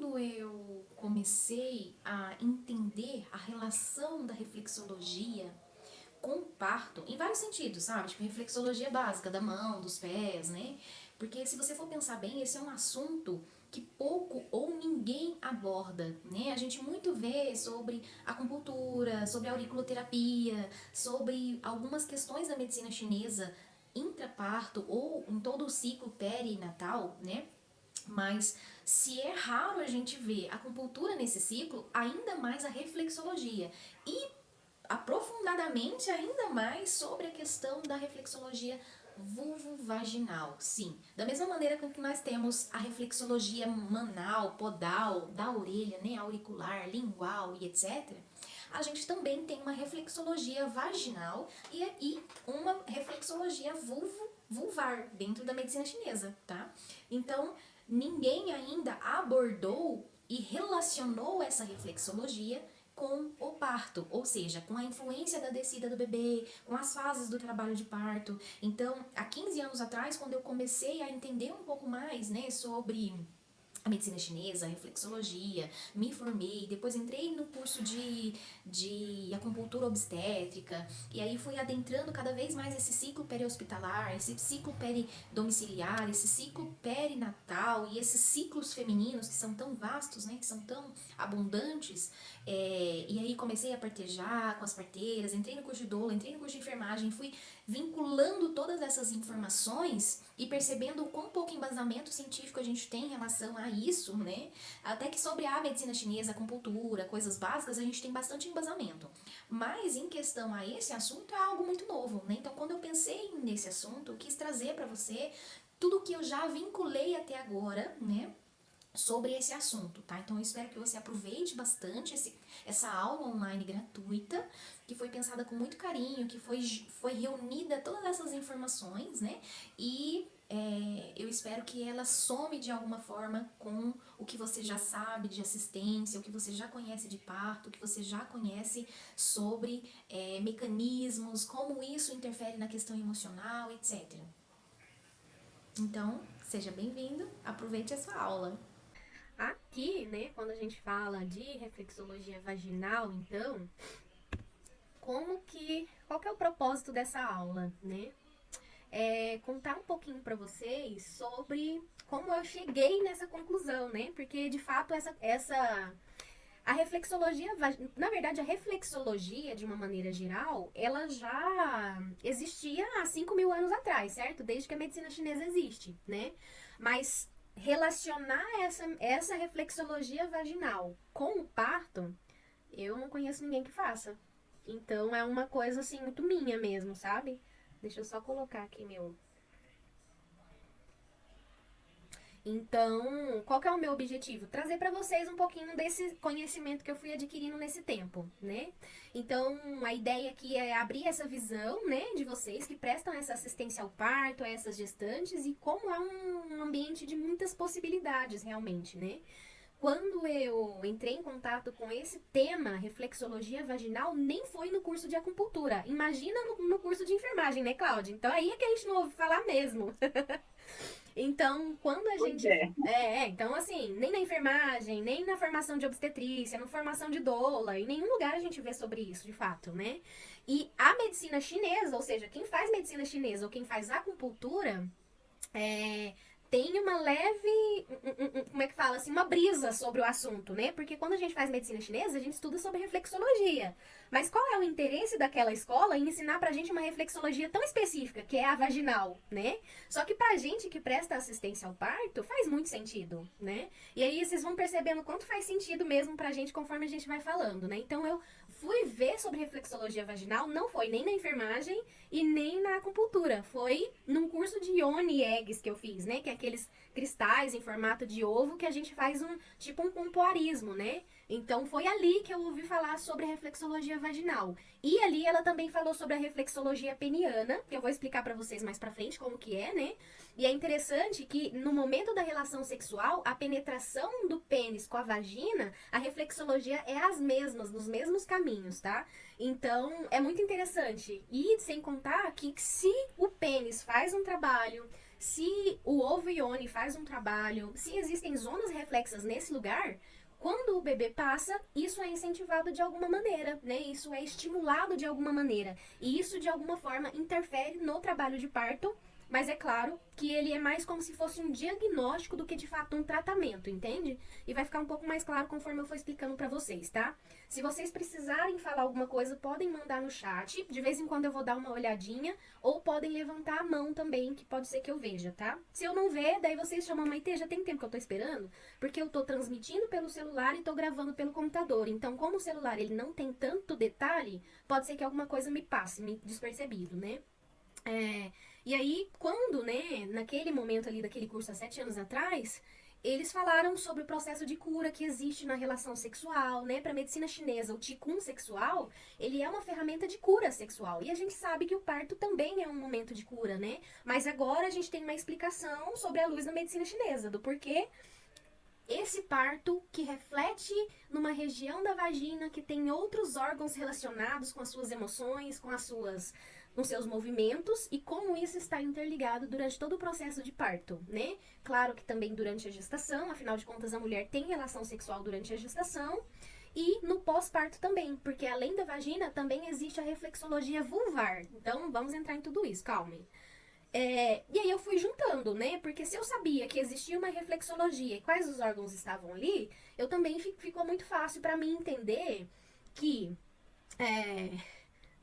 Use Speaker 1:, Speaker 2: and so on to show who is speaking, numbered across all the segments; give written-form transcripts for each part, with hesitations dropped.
Speaker 1: quando eu comecei a entender a relação da reflexologia com o parto, em vários sentidos, sabe? Tipo, reflexologia básica da mão, dos pés, né? Porque se você for pensar bem, esse é um assunto que pouco ou ninguém aborda, né? A gente muito vê sobre acupuntura, sobre auriculoterapia, sobre algumas questões da medicina chinesa intraparto ou em todo o ciclo perinatal, né? Mas se é raro a gente ver a acupuntura nesse ciclo, ainda mais a reflexologia. E aprofundadamente ainda mais sobre a questão da reflexologia vulvovaginal. Sim, da mesma maneira com que nós temos a reflexologia manal, podal, da orelha, né, auricular, lingual e etc., a gente também tem uma reflexologia vaginal e uma reflexologia vulvar dentro da medicina chinesa, tá? Então, ninguém ainda abordou e relacionou essa reflexologia com o parto, ou seja, com a influência da descida do bebê, com as fases do trabalho de parto. Então, há 15 anos atrás, quando eu comecei a entender um pouco mais, né, sobre a medicina chinesa, a reflexologia, me formei, depois entrei no curso de acupuntura obstétrica, e aí fui adentrando cada vez mais esse ciclo perihospitalar, esse ciclo peridomiciliar, esse ciclo perinatal e esses ciclos femininos que são tão vastos, né, que são tão abundantes, e aí comecei a partejar com as parteiras, entrei no curso de doula, entrei no curso de enfermagem, fui vinculando todas essas informações e percebendo o quão pouco embasamento científico a gente tem em relação a isso, né? Até que sobre a medicina chinesa, acupuntura, coisas básicas, a gente tem bastante embasamento. Mas em questão a esse assunto é algo muito novo, né? Então, quando eu pensei nesse assunto, eu quis trazer para você tudo que eu já vinculei até agora, né? Sobre esse assunto, tá? Então eu espero que você aproveite bastante essa aula online gratuita, que foi pensada com muito carinho, que foi reunida todas essas informações, né? E eu espero que ela some de alguma forma com o que você já sabe de assistência, o que você já conhece de parto, o que você já conhece sobre mecanismos, como isso interfere na questão emocional, etc. Então, seja bem-vindo, aproveite a sua aula.
Speaker 2: Aqui, né, quando a gente fala de reflexologia vaginal, então, qual que é o propósito dessa aula, né? É contar um pouquinho para vocês sobre como eu cheguei nessa conclusão, né? Porque de fato a reflexologia, na verdade, a reflexologia, de uma maneira geral, ela já existia há 5.000 anos atrás, certo? Desde que a medicina chinesa existe, né? Mas relacionar essa reflexologia vaginal com o parto, eu não conheço ninguém que faça. Então é uma coisa assim muito minha mesmo, sabe? Deixa eu só colocar aqui meu. Então, qual que é o meu objetivo? Trazer para vocês um pouquinho desse conhecimento que eu fui adquirindo nesse tempo, né? Então, a ideia aqui é abrir essa visão, né, de vocês que prestam essa assistência ao parto, a essas gestantes e como é um ambiente de muitas possibilidades, realmente, né? Quando eu entrei em contato com esse tema, reflexologia vaginal, nem foi no curso de acupuntura. Imagina no curso de enfermagem, né, Cláudia? Então aí é que a gente não ouve falar mesmo. Então, quando a
Speaker 3: Pois
Speaker 2: gente.
Speaker 3: é.
Speaker 2: Então, assim, nem na enfermagem, nem na formação de obstetrícia, na formação de doula, em nenhum lugar a gente vê sobre isso, de fato, né? E a medicina chinesa, ou seja, quem faz medicina chinesa ou quem faz acupuntura, é, tem uma leve, como é que fala assim, uma brisa sobre o assunto, né? Porque quando a gente faz medicina chinesa, a gente estuda sobre reflexologia. Mas qual é o interesse daquela escola em ensinar pra gente uma reflexologia tão específica, que é a vaginal, né? Só que pra gente que presta assistência ao parto, faz muito sentido, né? E aí vocês vão percebendo quanto faz sentido mesmo pra gente conforme a gente vai falando, né? Então eu fui ver sobre reflexologia vaginal, não foi nem na enfermagem e nem na acupuntura. Foi num curso de Yoni Eggs que eu fiz, né? Que é aqueles cristais em formato de ovo que a gente faz tipo um pompoarismo, né? Então foi ali que eu ouvi falar sobre a reflexologia vaginal. E ali ela também falou sobre a reflexologia peniana, que eu vou explicar para vocês mais pra frente como que é, né? E é interessante que no momento da relação sexual, a penetração do pênis com a vagina, a reflexologia é as mesmas, nos mesmos caminhos, tá? Então, é muito interessante. E sem contar que se o pênis faz um trabalho, se o ovo ione faz um trabalho, se existem zonas reflexas nesse lugar, quando o bebê passa, isso é incentivado de alguma maneira, né? Isso é estimulado de alguma maneira. E isso, de alguma forma, interfere no trabalho de parto, mas é claro que ele é mais como se fosse um diagnóstico do que, de fato, um tratamento, entende? E vai ficar um pouco mais claro conforme eu for explicando pra vocês, tá? Se vocês precisarem falar alguma coisa, podem mandar no chat. De vez em quando eu vou dar uma olhadinha. Ou podem levantar a mão também, que pode ser que eu veja, tá? Se eu não ver, daí vocês chamam, Maitê, já tem tempo que eu tô esperando? Porque eu tô transmitindo pelo celular e tô gravando pelo computador. Então, como o celular ele não tem tanto detalhe, pode ser que alguma coisa me passe, me despercebido, né? E aí, quando, né, naquele momento ali daquele curso há 7 anos atrás, eles falaram sobre o processo de cura que existe na relação sexual, né? Para a medicina chinesa, o Qigong sexual, ele é uma ferramenta de cura sexual. E a gente sabe que o parto também é um momento de cura, né? Mas agora a gente tem uma explicação sobre a luz da medicina chinesa, do porquê esse parto que reflete numa região da vagina que tem outros órgãos relacionados com as suas emoções, com seus movimentos e como isso está interligado durante todo o processo de parto, né? Claro que também durante a gestação, afinal de contas a mulher tem relação sexual durante a gestação e no pós-parto também, porque além da vagina também existe a reflexologia vulvar. Então vamos entrar em tudo isso, calmem. E aí eu fui juntando, né? Porque se eu sabia que existia uma reflexologia e quais os órgãos estavam ali, eu também ficou muito fácil para mim entender que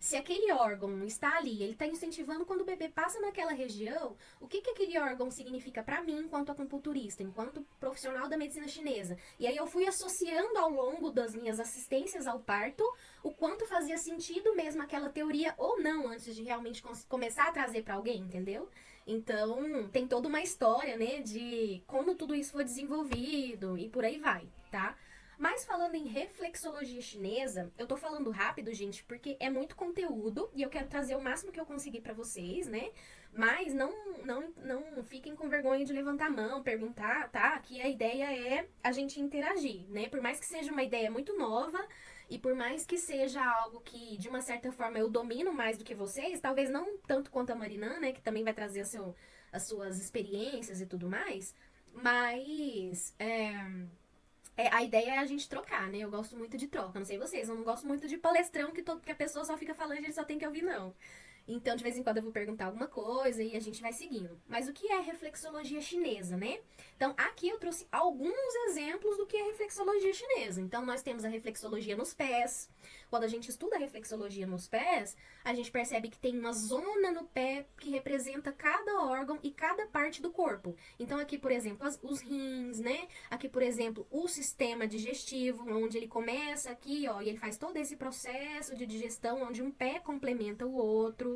Speaker 2: se aquele órgão está ali, ele está incentivando quando o bebê passa naquela região, o que aquele órgão significa para mim enquanto acupunturista, enquanto profissional da medicina chinesa. E aí eu fui associando ao longo das minhas assistências ao parto o quanto fazia sentido mesmo aquela teoria ou não, antes de realmente começar a trazer para alguém, entendeu? Então, tem toda uma história, né, de como tudo isso foi desenvolvido e por aí vai, tá? Mas falando em reflexologia chinesa, eu tô falando rápido, gente, porque é muito conteúdo e eu quero trazer o máximo que eu conseguir pra vocês, né? Mas não fiquem com vergonha de levantar a mão, perguntar, tá? Que a ideia é a gente interagir, né? Por mais que seja uma ideia muito nova e por mais que seja algo que, de uma certa forma, eu domino mais do que vocês, talvez não tanto quanto a Marinã, né? Que também vai trazer as suas experiências e tudo mais, mas a ideia é a gente trocar, né? Eu gosto muito de troca, não sei vocês. Eu não gosto muito de palestrão que a pessoa só fica falando e a gente só tem que ouvir, não. Então, de vez em quando eu vou perguntar alguma coisa e a gente vai seguindo. Mas o que é reflexologia chinesa, né? Então, aqui eu trouxe alguns exemplos do que é reflexologia chinesa. Então, nós temos a reflexologia nos pés. Quando a gente estuda a reflexologia nos pés, a gente percebe que tem uma zona no pé que representa cada órgão e cada parte do corpo. Então, aqui, por exemplo, os rins, né? Aqui, por exemplo, o sistema digestivo, onde ele começa aqui, ó, e ele faz todo esse processo de digestão, onde um pé complementa o outro,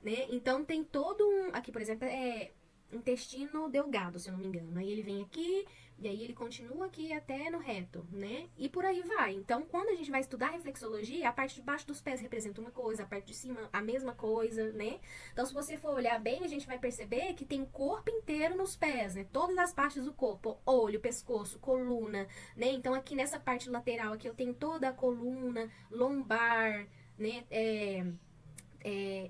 Speaker 2: né? Então, tem todo um... Aqui, por exemplo, é intestino delgado, se eu não me engano. Aí ele vem aqui, e aí ele continua aqui até no reto, né? E por aí vai. Então, quando a gente vai estudar reflexologia, a parte de baixo dos pés representa uma coisa, a parte de cima a mesma coisa, né? Então, se você for olhar bem, a gente vai perceber que tem o corpo inteiro nos pés, né? Todas as partes do corpo, olho, pescoço, coluna, né? Então, aqui nessa parte lateral aqui eu tenho toda a coluna, lombar, né?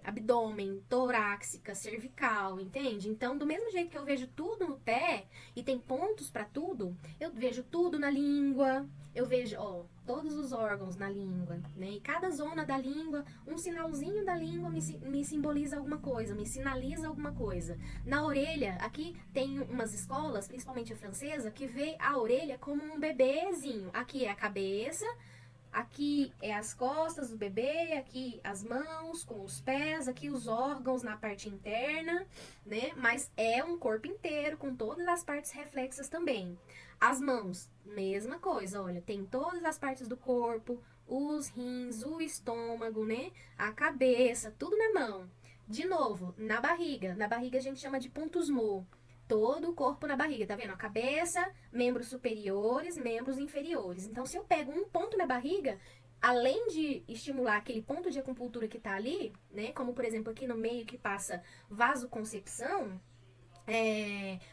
Speaker 2: Abdômen, torácica, cervical, entende? Então, do mesmo jeito que eu vejo tudo no pé e tem pontos para tudo, eu vejo tudo na língua, eu vejo, ó, todos os órgãos na língua, né? E cada zona da língua, um sinalzinho da língua me simboliza alguma coisa, me sinaliza alguma coisa. Na orelha, aqui tem umas escolas, principalmente a francesa, que vê a orelha como um bebezinho. Aqui é a cabeça. Aqui é as costas do bebê, aqui as mãos com os pés, aqui os órgãos na parte interna, né? Mas é um corpo inteiro com todas as partes reflexas também. As mãos, mesma coisa, olha, tem todas as partes do corpo, os rins, o estômago, né? A cabeça, tudo na mão. De novo, na barriga a gente chama de pontos Mo. Todo o corpo na barriga, tá vendo? A cabeça, membros superiores, membros inferiores. Então, se eu pego um ponto na barriga, além de estimular aquele ponto de acupuntura que tá ali, né? Como, por exemplo, aqui no meio que passa vasoconcepção,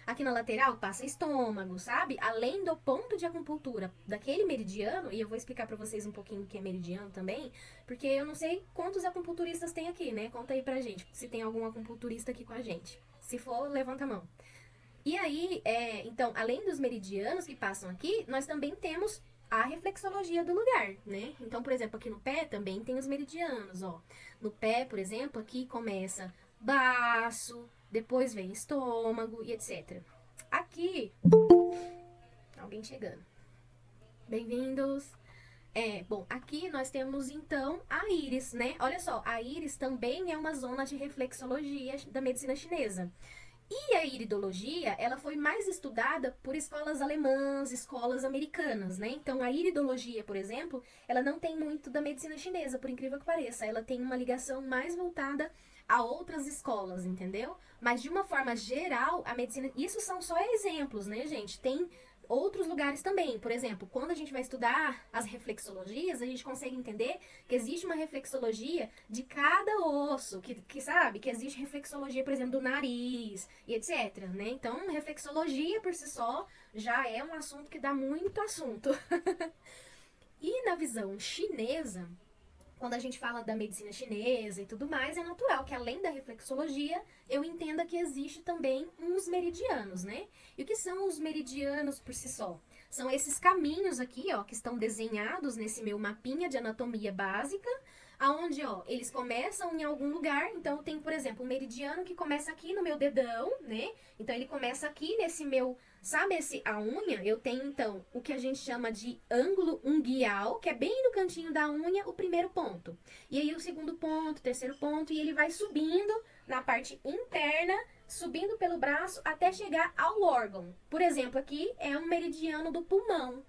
Speaker 2: aqui na lateral passa estômago, sabe? Além do ponto de acupuntura daquele meridiano, e eu vou explicar pra vocês um pouquinho o que é meridiano também, porque eu não sei quantos acupunturistas tem aqui, né? Conta aí pra gente, se tem algum acupunturista aqui com a gente. Se for, levanta a mão. E aí, então, além dos meridianos que passam aqui, nós também temos a reflexologia do lugar, né? Então, por exemplo, aqui no pé também tem os meridianos, ó. No pé, por exemplo, aqui começa baço, depois vem estômago e etc. Aqui, alguém chegando. Bem-vindos. Bom, aqui nós temos então a íris, né? Olha só, a íris também é uma zona de reflexologia da medicina chinesa. E a iridologia, ela foi mais estudada por escolas alemãs, escolas americanas, né? Então, a iridologia, por exemplo, ela não tem muito da medicina chinesa, por incrível que pareça. Ela tem uma ligação mais voltada a outras escolas, entendeu? Mas, de uma forma geral, a medicina... Isso são só exemplos, né, gente? Tem outros lugares também. Por exemplo, quando a gente vai estudar as reflexologias, a gente consegue entender que existe uma reflexologia de cada osso, que sabe, que existe reflexologia, por exemplo, do nariz e etc, né? Então, reflexologia por si só já é um assunto que dá muito assunto. E na visão chinesa, quando a gente fala da medicina chinesa e tudo mais, é natural que além da reflexologia, eu entenda que existe também uns meridianos, né? E o que são os meridianos por si só? São esses caminhos aqui, ó, que estão desenhados nesse meu mapinha de anatomia básica, aonde, ó, eles começam em algum lugar. Então, eu tenho, por exemplo, um meridiano que começa aqui no meu dedão, né? Então, ele começa aqui nesse meu... Sabe a unha? Eu tenho, então, o que a gente chama de ângulo unguial, que é bem no cantinho da unha, o primeiro ponto. E aí, o segundo ponto, o terceiro ponto, e ele vai subindo na parte interna, subindo pelo braço, até chegar ao órgão. Por exemplo, aqui é um meridiano do pulmão.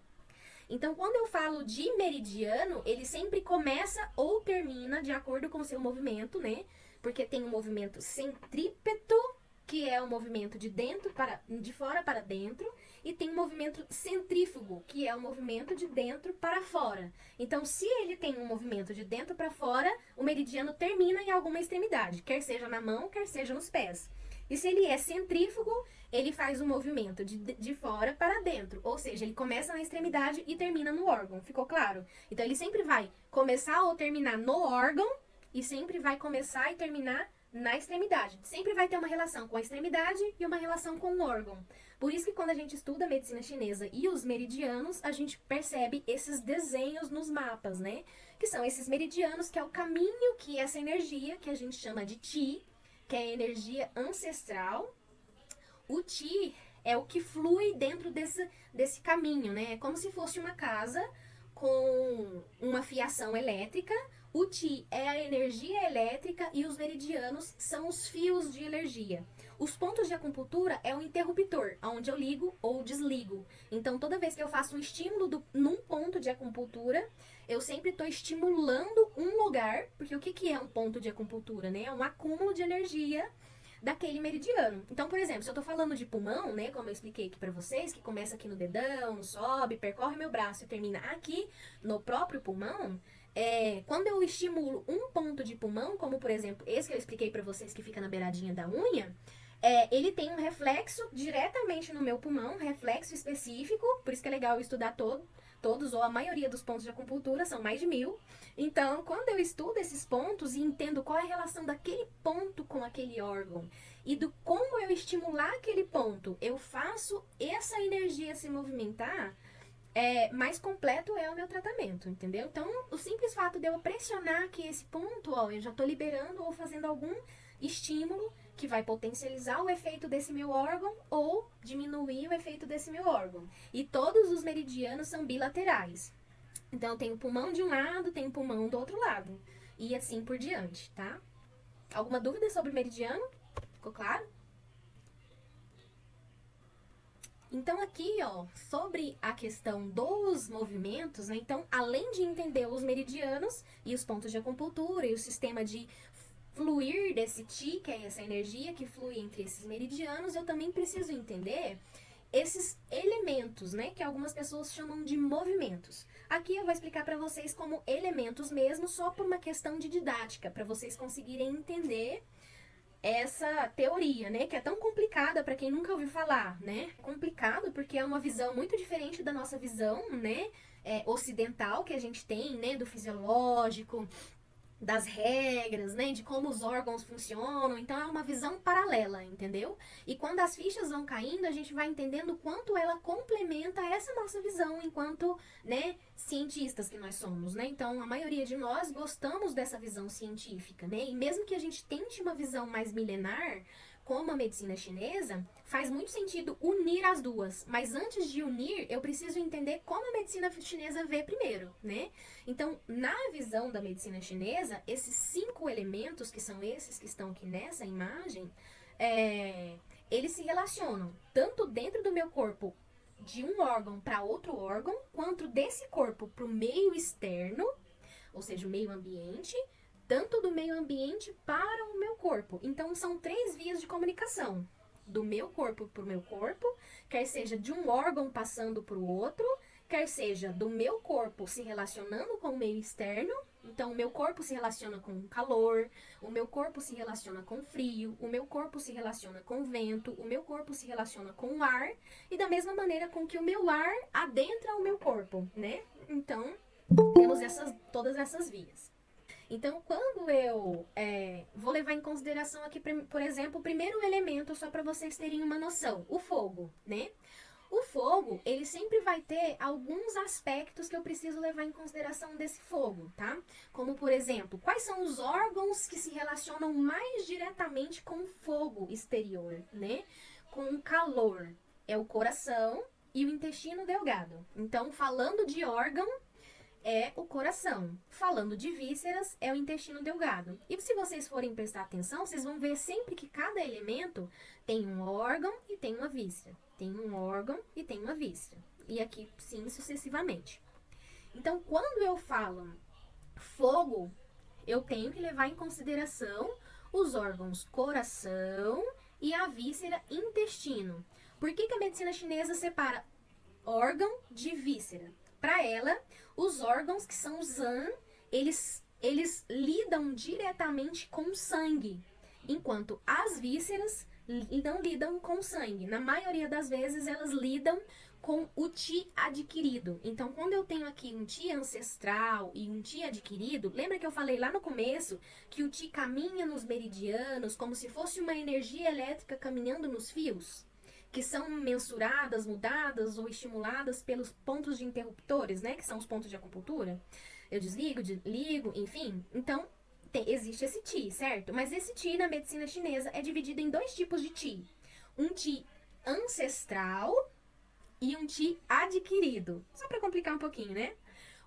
Speaker 2: Então, quando eu falo de meridiano, ele sempre começa ou termina de acordo com o seu movimento, né? Porque tem um movimento centrípeto, que é o movimento de fora para dentro, e tem um movimento centrífugo, que é o movimento de dentro para fora. Então, se ele tem um movimento de dentro para fora, o meridiano termina em alguma extremidade, quer seja na mão, quer seja nos pés. E se ele é centrífugo, ele faz um movimento de fora para dentro, ou seja, ele começa na extremidade e termina no órgão, ficou claro? Então, ele sempre vai começar ou terminar no órgão, e sempre vai começar e terminar na extremidade. Sempre vai ter uma relação com a extremidade e uma relação com o órgão. Por isso que quando a gente estuda a medicina chinesa e os meridianos, a gente percebe esses desenhos nos mapas, né? Que são esses meridianos, que é o caminho que essa energia, que a gente chama de Qi, que é a energia ancestral. O Qi é o que flui dentro desse caminho, né? É como se fosse uma casa com uma fiação elétrica. O Qi é a energia elétrica e os meridianos são os fios de energia. Os pontos de acupuntura é o interruptor, onde eu ligo ou desligo. Então, toda vez que eu faço um estímulo num ponto de acupuntura, eu sempre estou estimulando um lugar, porque o que é um ponto de acupuntura, né? É um acúmulo de energia daquele meridiano. Então, por exemplo, se eu tô falando de pulmão, né, como eu expliquei aqui pra vocês, que começa aqui no dedão, sobe, percorre meu braço e termina aqui no próprio pulmão, quando eu estimulo um ponto de pulmão, como por exemplo esse que eu expliquei pra vocês que fica na beiradinha da unha, ele tem um reflexo diretamente no meu pulmão, um reflexo específico, por isso que é legal eu estudar todos ou a maioria dos pontos de acupuntura, são mais de 1000. Então, quando eu estudo esses pontos e entendo qual é a relação daquele ponto com aquele órgão e do como eu estimular aquele ponto, eu faço essa energia se movimentar, mais completo é o meu tratamento, entendeu? Então, o simples fato de eu pressionar aqui esse ponto, ó, eu já tô liberando ou fazendo algum estímulo que vai potencializar o efeito desse meu órgão ou diminuir o efeito desse meu órgão. E todos os meridianos são bilaterais. Então, tem o pulmão de um lado, tem o pulmão do outro lado. E assim por diante, tá? Alguma dúvida sobre o meridiano? Ficou claro? Então, aqui, ó, sobre a questão dos movimentos, né? Então, além de entender os meridianos e os pontos de acupuntura e o sistema de fluir desse Qi, que é essa energia que flui entre esses meridianos, eu também preciso entender esses elementos, né, que algumas pessoas chamam de movimentos. Aqui eu vou explicar para vocês como elementos mesmo, só por uma questão de didática, para vocês conseguirem entender essa teoria, né, que é tão complicada para quem nunca ouviu falar, né? Complicado porque é uma visão muito diferente da nossa visão, né, ocidental que a gente tem, né, do fisiológico, das regras, né, de como os órgãos funcionam. Então é uma visão paralela, entendeu? E quando as fichas vão caindo, a gente vai entendendo o quanto ela complementa essa nossa visão enquanto, né, cientistas que nós somos, né? Então a maioria de nós gostamos dessa visão científica, né? E mesmo que a gente tente uma visão mais milenar, como a medicina chinesa, faz muito sentido unir as duas. Mas antes de unir, eu preciso entender como a medicina chinesa vê primeiro, né? Então, na visão da medicina chinesa, esses 5 elementos, que são esses que estão aqui nessa imagem, eles se relacionam tanto dentro do meu corpo, de um órgão para outro órgão, quanto desse corpo para o meio externo, ou seja, o meio ambiente, tanto do meio ambiente para o meu corpo. Então, são 3 vias de comunicação. Do meu corpo para o meu corpo, quer seja de um órgão passando para o outro, quer seja do meu corpo se relacionando com o meio externo. Então, o meu corpo se relaciona com o calor, o meu corpo se relaciona com o frio, o meu corpo se relaciona com o vento, o meu corpo se relaciona com o ar, e da mesma maneira com que o meu ar adentra o meu corpo, né? Então, temos todas essas vias. Então, quando eu vou levar em consideração aqui, por exemplo, o primeiro elemento, só para vocês terem uma noção, o fogo, né? O fogo, ele sempre vai ter alguns aspectos que eu preciso levar em consideração desse fogo, tá? Como, por exemplo, quais são os órgãos que se relacionam mais diretamente com o fogo exterior, né? Com o calor. É o coração e o intestino delgado. Então, falando de órgão, é o coração. Falando de vísceras, é o intestino delgado. E se vocês forem prestar atenção, vocês vão ver sempre que cada elemento tem um órgão e tem uma víscera. Tem um órgão e tem uma víscera. E aqui, sim, sucessivamente. Então, quando eu falo fogo, eu tenho que levar em consideração os órgãos coração e a víscera intestino. Por que a medicina chinesa separa órgão de víscera? Para ela, os órgãos que são zan, eles lidam diretamente com o sangue, enquanto as vísceras não lidam com o sangue. Na maioria das vezes, elas lidam com o Qi adquirido. Então, quando eu tenho aqui um Qi ancestral e um Qi adquirido, lembra que eu falei lá no começo que o Qi caminha nos meridianos como se fosse uma energia elétrica caminhando nos fios? Que são mensuradas, mudadas ou estimuladas pelos pontos de interruptores, né? Que são os pontos de acupuntura. Eu desligo, ligo, enfim. Então, existe esse Qi, certo? Mas esse Qi na medicina chinesa é dividido em 2 tipos de Qi. Um Qi ancestral e um Qi adquirido. Só para complicar um pouquinho, né?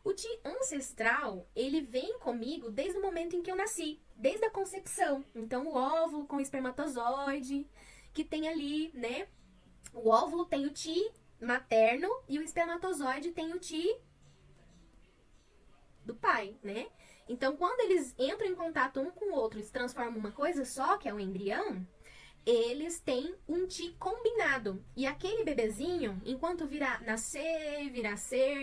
Speaker 2: O Qi ancestral, ele vem comigo desde o momento em que eu nasci, desde a concepção. Então, o óvulo com o espermatozoide, que tem ali, né? O óvulo tem o Qi materno e o espermatozoide tem o Qi do pai, né? Então, quando eles entram em contato um com o outro e se transformam uma coisa só, que é o embrião, eles têm um Qi combinado. E aquele bebezinho, enquanto virar ser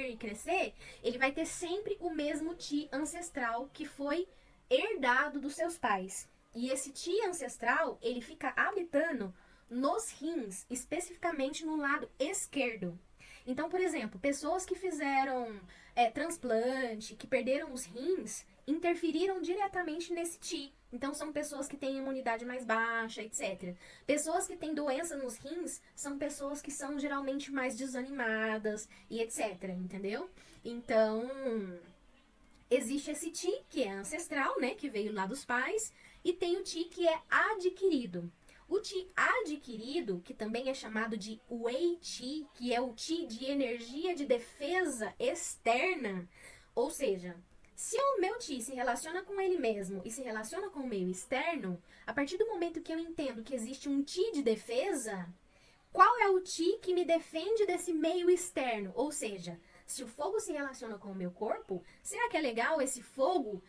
Speaker 2: e crescer, ele vai ter sempre o mesmo Qi ancestral que foi herdado dos seus pais. E esse Qi ancestral, ele fica habitando nos rins, especificamente no lado esquerdo. Então, por exemplo, pessoas que fizeram transplante, que perderam os rins, interferiram diretamente nesse Qi. Então, são pessoas que têm imunidade mais baixa, etc. Pessoas que têm doença nos rins são pessoas que são geralmente mais desanimadas e etc, entendeu? Então, existe esse Qi, que é ancestral, né, que veio lá dos pais, e tem o Qi que é adquirido. O Qi adquirido, que também é chamado de Wei Qi, que é o Qi de energia de defesa externa, ou seja, se o meu Qi se relaciona com ele mesmo e se relaciona com o meio externo, a partir do momento que eu entendo que existe um Qi de defesa, qual é o Qi que me defende desse meio externo? Ou seja, se o fogo se relaciona com o meu corpo, será que é legal esse fogo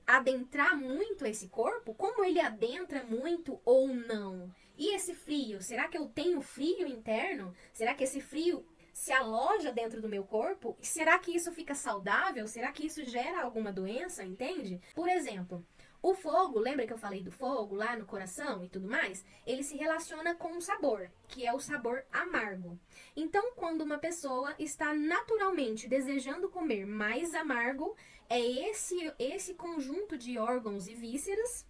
Speaker 2: adentrar muito esse corpo? Como ele adentra muito ou não? E esse frio? Será que eu tenho frio interno? Será que esse frio se aloja dentro do meu corpo? Será que isso fica saudável? Será que isso gera alguma doença? Entende? Por exemplo, O fogo, lembra que eu falei do fogo lá no coração e tudo mais? Ele se relaciona com o sabor, que é o sabor amargo. Então, quando uma pessoa está naturalmente desejando comer mais amargo, é esse conjunto de órgãos e vísceras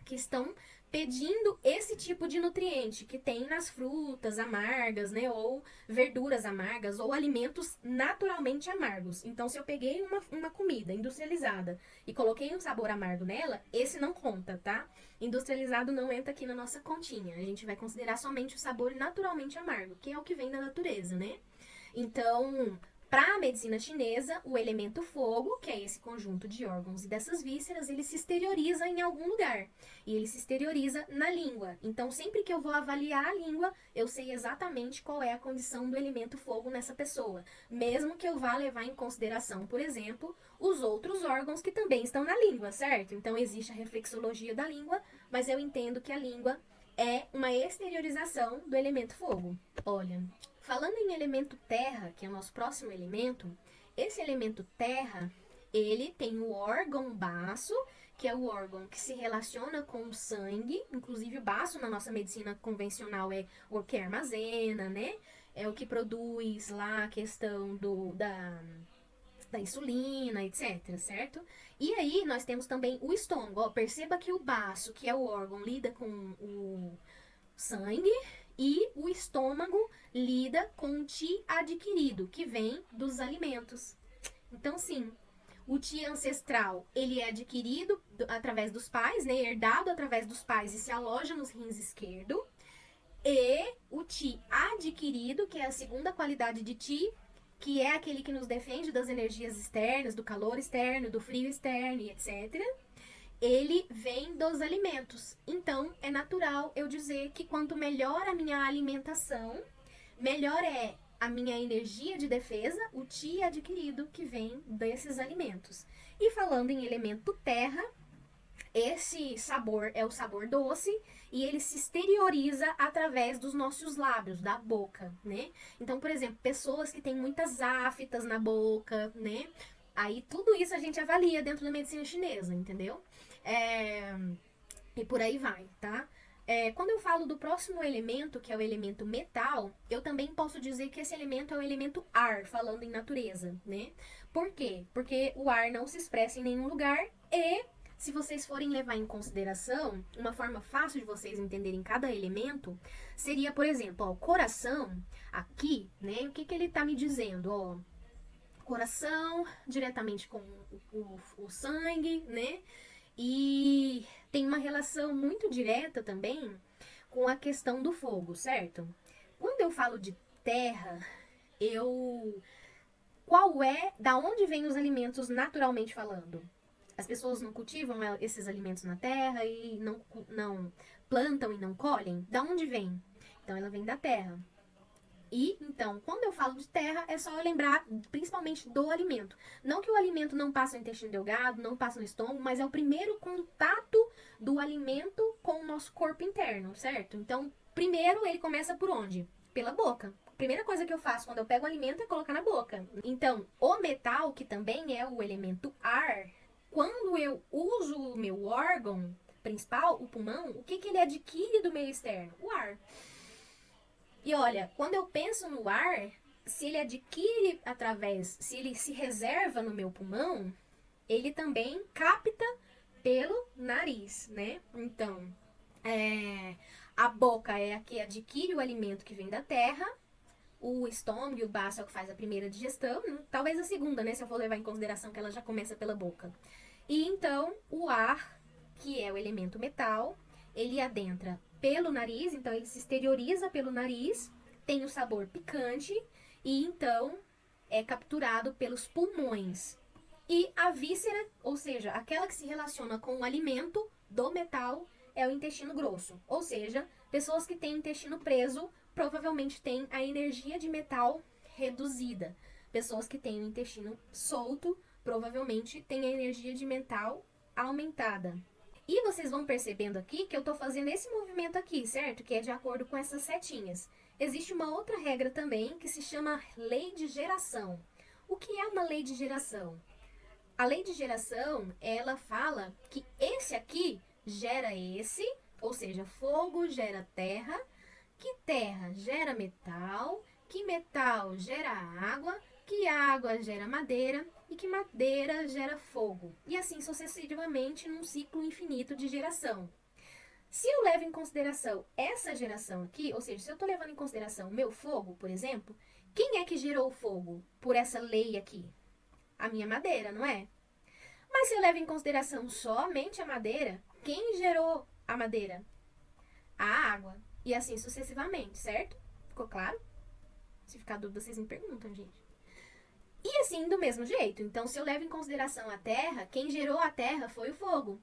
Speaker 2: que estão pedindo esse tipo de nutriente que tem nas frutas amargas, né, ou verduras amargas, ou alimentos naturalmente amargos. Então, se eu peguei uma comida industrializada e coloquei um sabor amargo nela, esse não conta, tá? Industrializado não entra aqui na nossa continha. A gente vai considerar somente o sabor naturalmente amargo, que é o que vem da natureza, né? Então, para a medicina chinesa, o elemento fogo, que é esse conjunto de órgãos e dessas vísceras, ele se exterioriza em algum lugar. E ele se exterioriza na língua. Então, sempre que eu vou avaliar a língua, eu sei exatamente qual é a condição do elemento fogo nessa pessoa. Mesmo que eu vá levar em consideração, por exemplo, os outros órgãos que também estão na língua, certo? Então, existe a reflexologia da língua, mas eu entendo que a língua é uma exteriorização do elemento fogo. Olha, falando em elemento terra, que é o nosso próximo elemento, esse elemento terra, ele tem o órgão baço, que é o órgão que se relaciona com o sangue. Inclusive, o baço na nossa medicina convencional é o que armazena, né? É o que produz lá a questão da insulina, etc, certo? E aí, nós temos também o estômago. Ó, perceba que o baço, que é o órgão, lida com o sangue, e o estômago lida com o ti adquirido, que vem dos alimentos. Então, sim, o ti ancestral, ele é adquirido através dos pais, né? Herdado através dos pais e se aloja nos rins esquerdo. E o ti adquirido, que é a segunda qualidade de ti, que é aquele que nos defende das energias externas, do calor externo, do frio externo e etc., ele vem dos alimentos. Então, é natural eu dizer que quanto melhor a minha alimentação, melhor é a minha energia de defesa, o ti adquirido que vem desses alimentos. E falando em elemento terra, esse sabor é o sabor doce e ele se exterioriza através dos nossos lábios, da boca, né? Então, por exemplo, pessoas que têm muitas aftas na boca, né? Aí tudo isso a gente avalia dentro da medicina chinesa, entendeu? E por aí vai, tá? Quando eu falo do próximo elemento, que é o elemento metal, eu também posso dizer que esse elemento é o elemento ar, falando em natureza, né? Por quê? Porque o ar não se expressa em nenhum lugar e, se vocês forem levar em consideração, uma forma fácil de vocês entenderem cada elemento, seria, por exemplo, ó, o coração, aqui, né? O que ele tá me dizendo, ó? Coração, diretamente com o sangue, né? E tem uma relação muito direta também com a questão do fogo, certo? Quando eu falo de terra, da onde vêm os alimentos naturalmente falando? As pessoas não cultivam esses alimentos na terra e não plantam e não colhem? Da onde vem? Então, ela vem da terra. E, então, quando eu falo de terra, é só eu lembrar principalmente do alimento. Não que o alimento não passe no intestino delgado, não passe no estômago, mas é o primeiro contato do alimento com o nosso corpo interno, certo? Então, primeiro ele começa por onde? Pela boca. A primeira coisa que eu faço quando eu pego o alimento é colocar na boca. Então, o metal, que também é o elemento ar, quando eu uso o meu órgão principal, o pulmão, o que ele adquire do meio externo? O ar. E olha, quando eu penso no ar, se ele adquire se ele se reserva no meu pulmão, ele também capta pelo nariz, né? Então, a boca é a que adquire o alimento que vem da terra, o estômago e o baço é o que faz a primeira digestão, né? Talvez a segunda, né? Se eu for levar em consideração que ela já começa pela boca. E então, o ar, que é o elemento metal, ele adentra pelo nariz, então ele se exterioriza pelo nariz, tem o sabor picante e então é capturado pelos pulmões. E a víscera, ou seja, aquela que se relaciona com o alimento do metal, é o intestino grosso. Ou seja, pessoas que têm intestino preso provavelmente têm a energia de metal reduzida. Pessoas que têm o intestino solto provavelmente têm a energia de metal aumentada. E vocês vão percebendo aqui que eu tô fazendo esse movimento aqui, certo? Que é de acordo com essas setinhas. Existe uma outra regra também que se chama lei de geração. O que é uma lei de geração? a lei de geração, ela fala que esse aqui gera esse, ou seja, fogo gera terra, que terra gera metal, que metal gera água, que água gera madeira e que madeira gera fogo. E assim sucessivamente num ciclo infinito de geração. Se eu levo em consideração essa geração aqui, ou seja, se eu estou levando em consideração o meu fogo, por exemplo, quem é que gerou o fogo por essa lei aqui? A minha madeira, não é? Mas se eu levo em consideração somente a madeira, quem gerou a madeira? A água. E assim sucessivamente, certo? Ficou claro? Se ficar dúvida, vocês me perguntam, gente. E assim, do mesmo jeito. Então, se eu levo em consideração a terra, quem gerou a terra foi o fogo.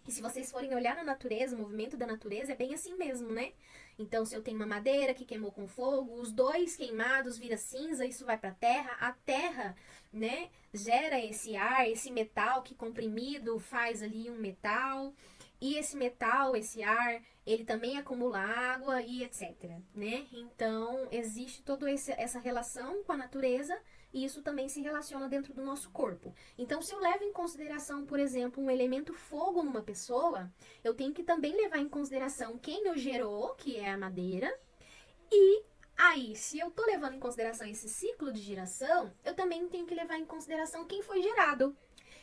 Speaker 2: E se vocês forem olhar na natureza, o movimento da natureza é bem assim mesmo, né? Então, se eu tenho uma madeira que queimou com fogo, os dois queimados vira cinza, isso vai para a terra, né, gera esse ar, esse metal que comprimido faz ali um metal, e esse metal, esse ar, ele também acumula água e etc, né? Então, existe toda essa relação com a natureza e isso também se relaciona dentro do nosso corpo. Então, se eu levo em consideração, por exemplo, um elemento fogo numa pessoa, eu tenho que também levar em consideração quem o gerou, que é a madeira, e aí, se eu tô levando em consideração esse ciclo de geração, eu também tenho que levar em consideração quem foi gerado.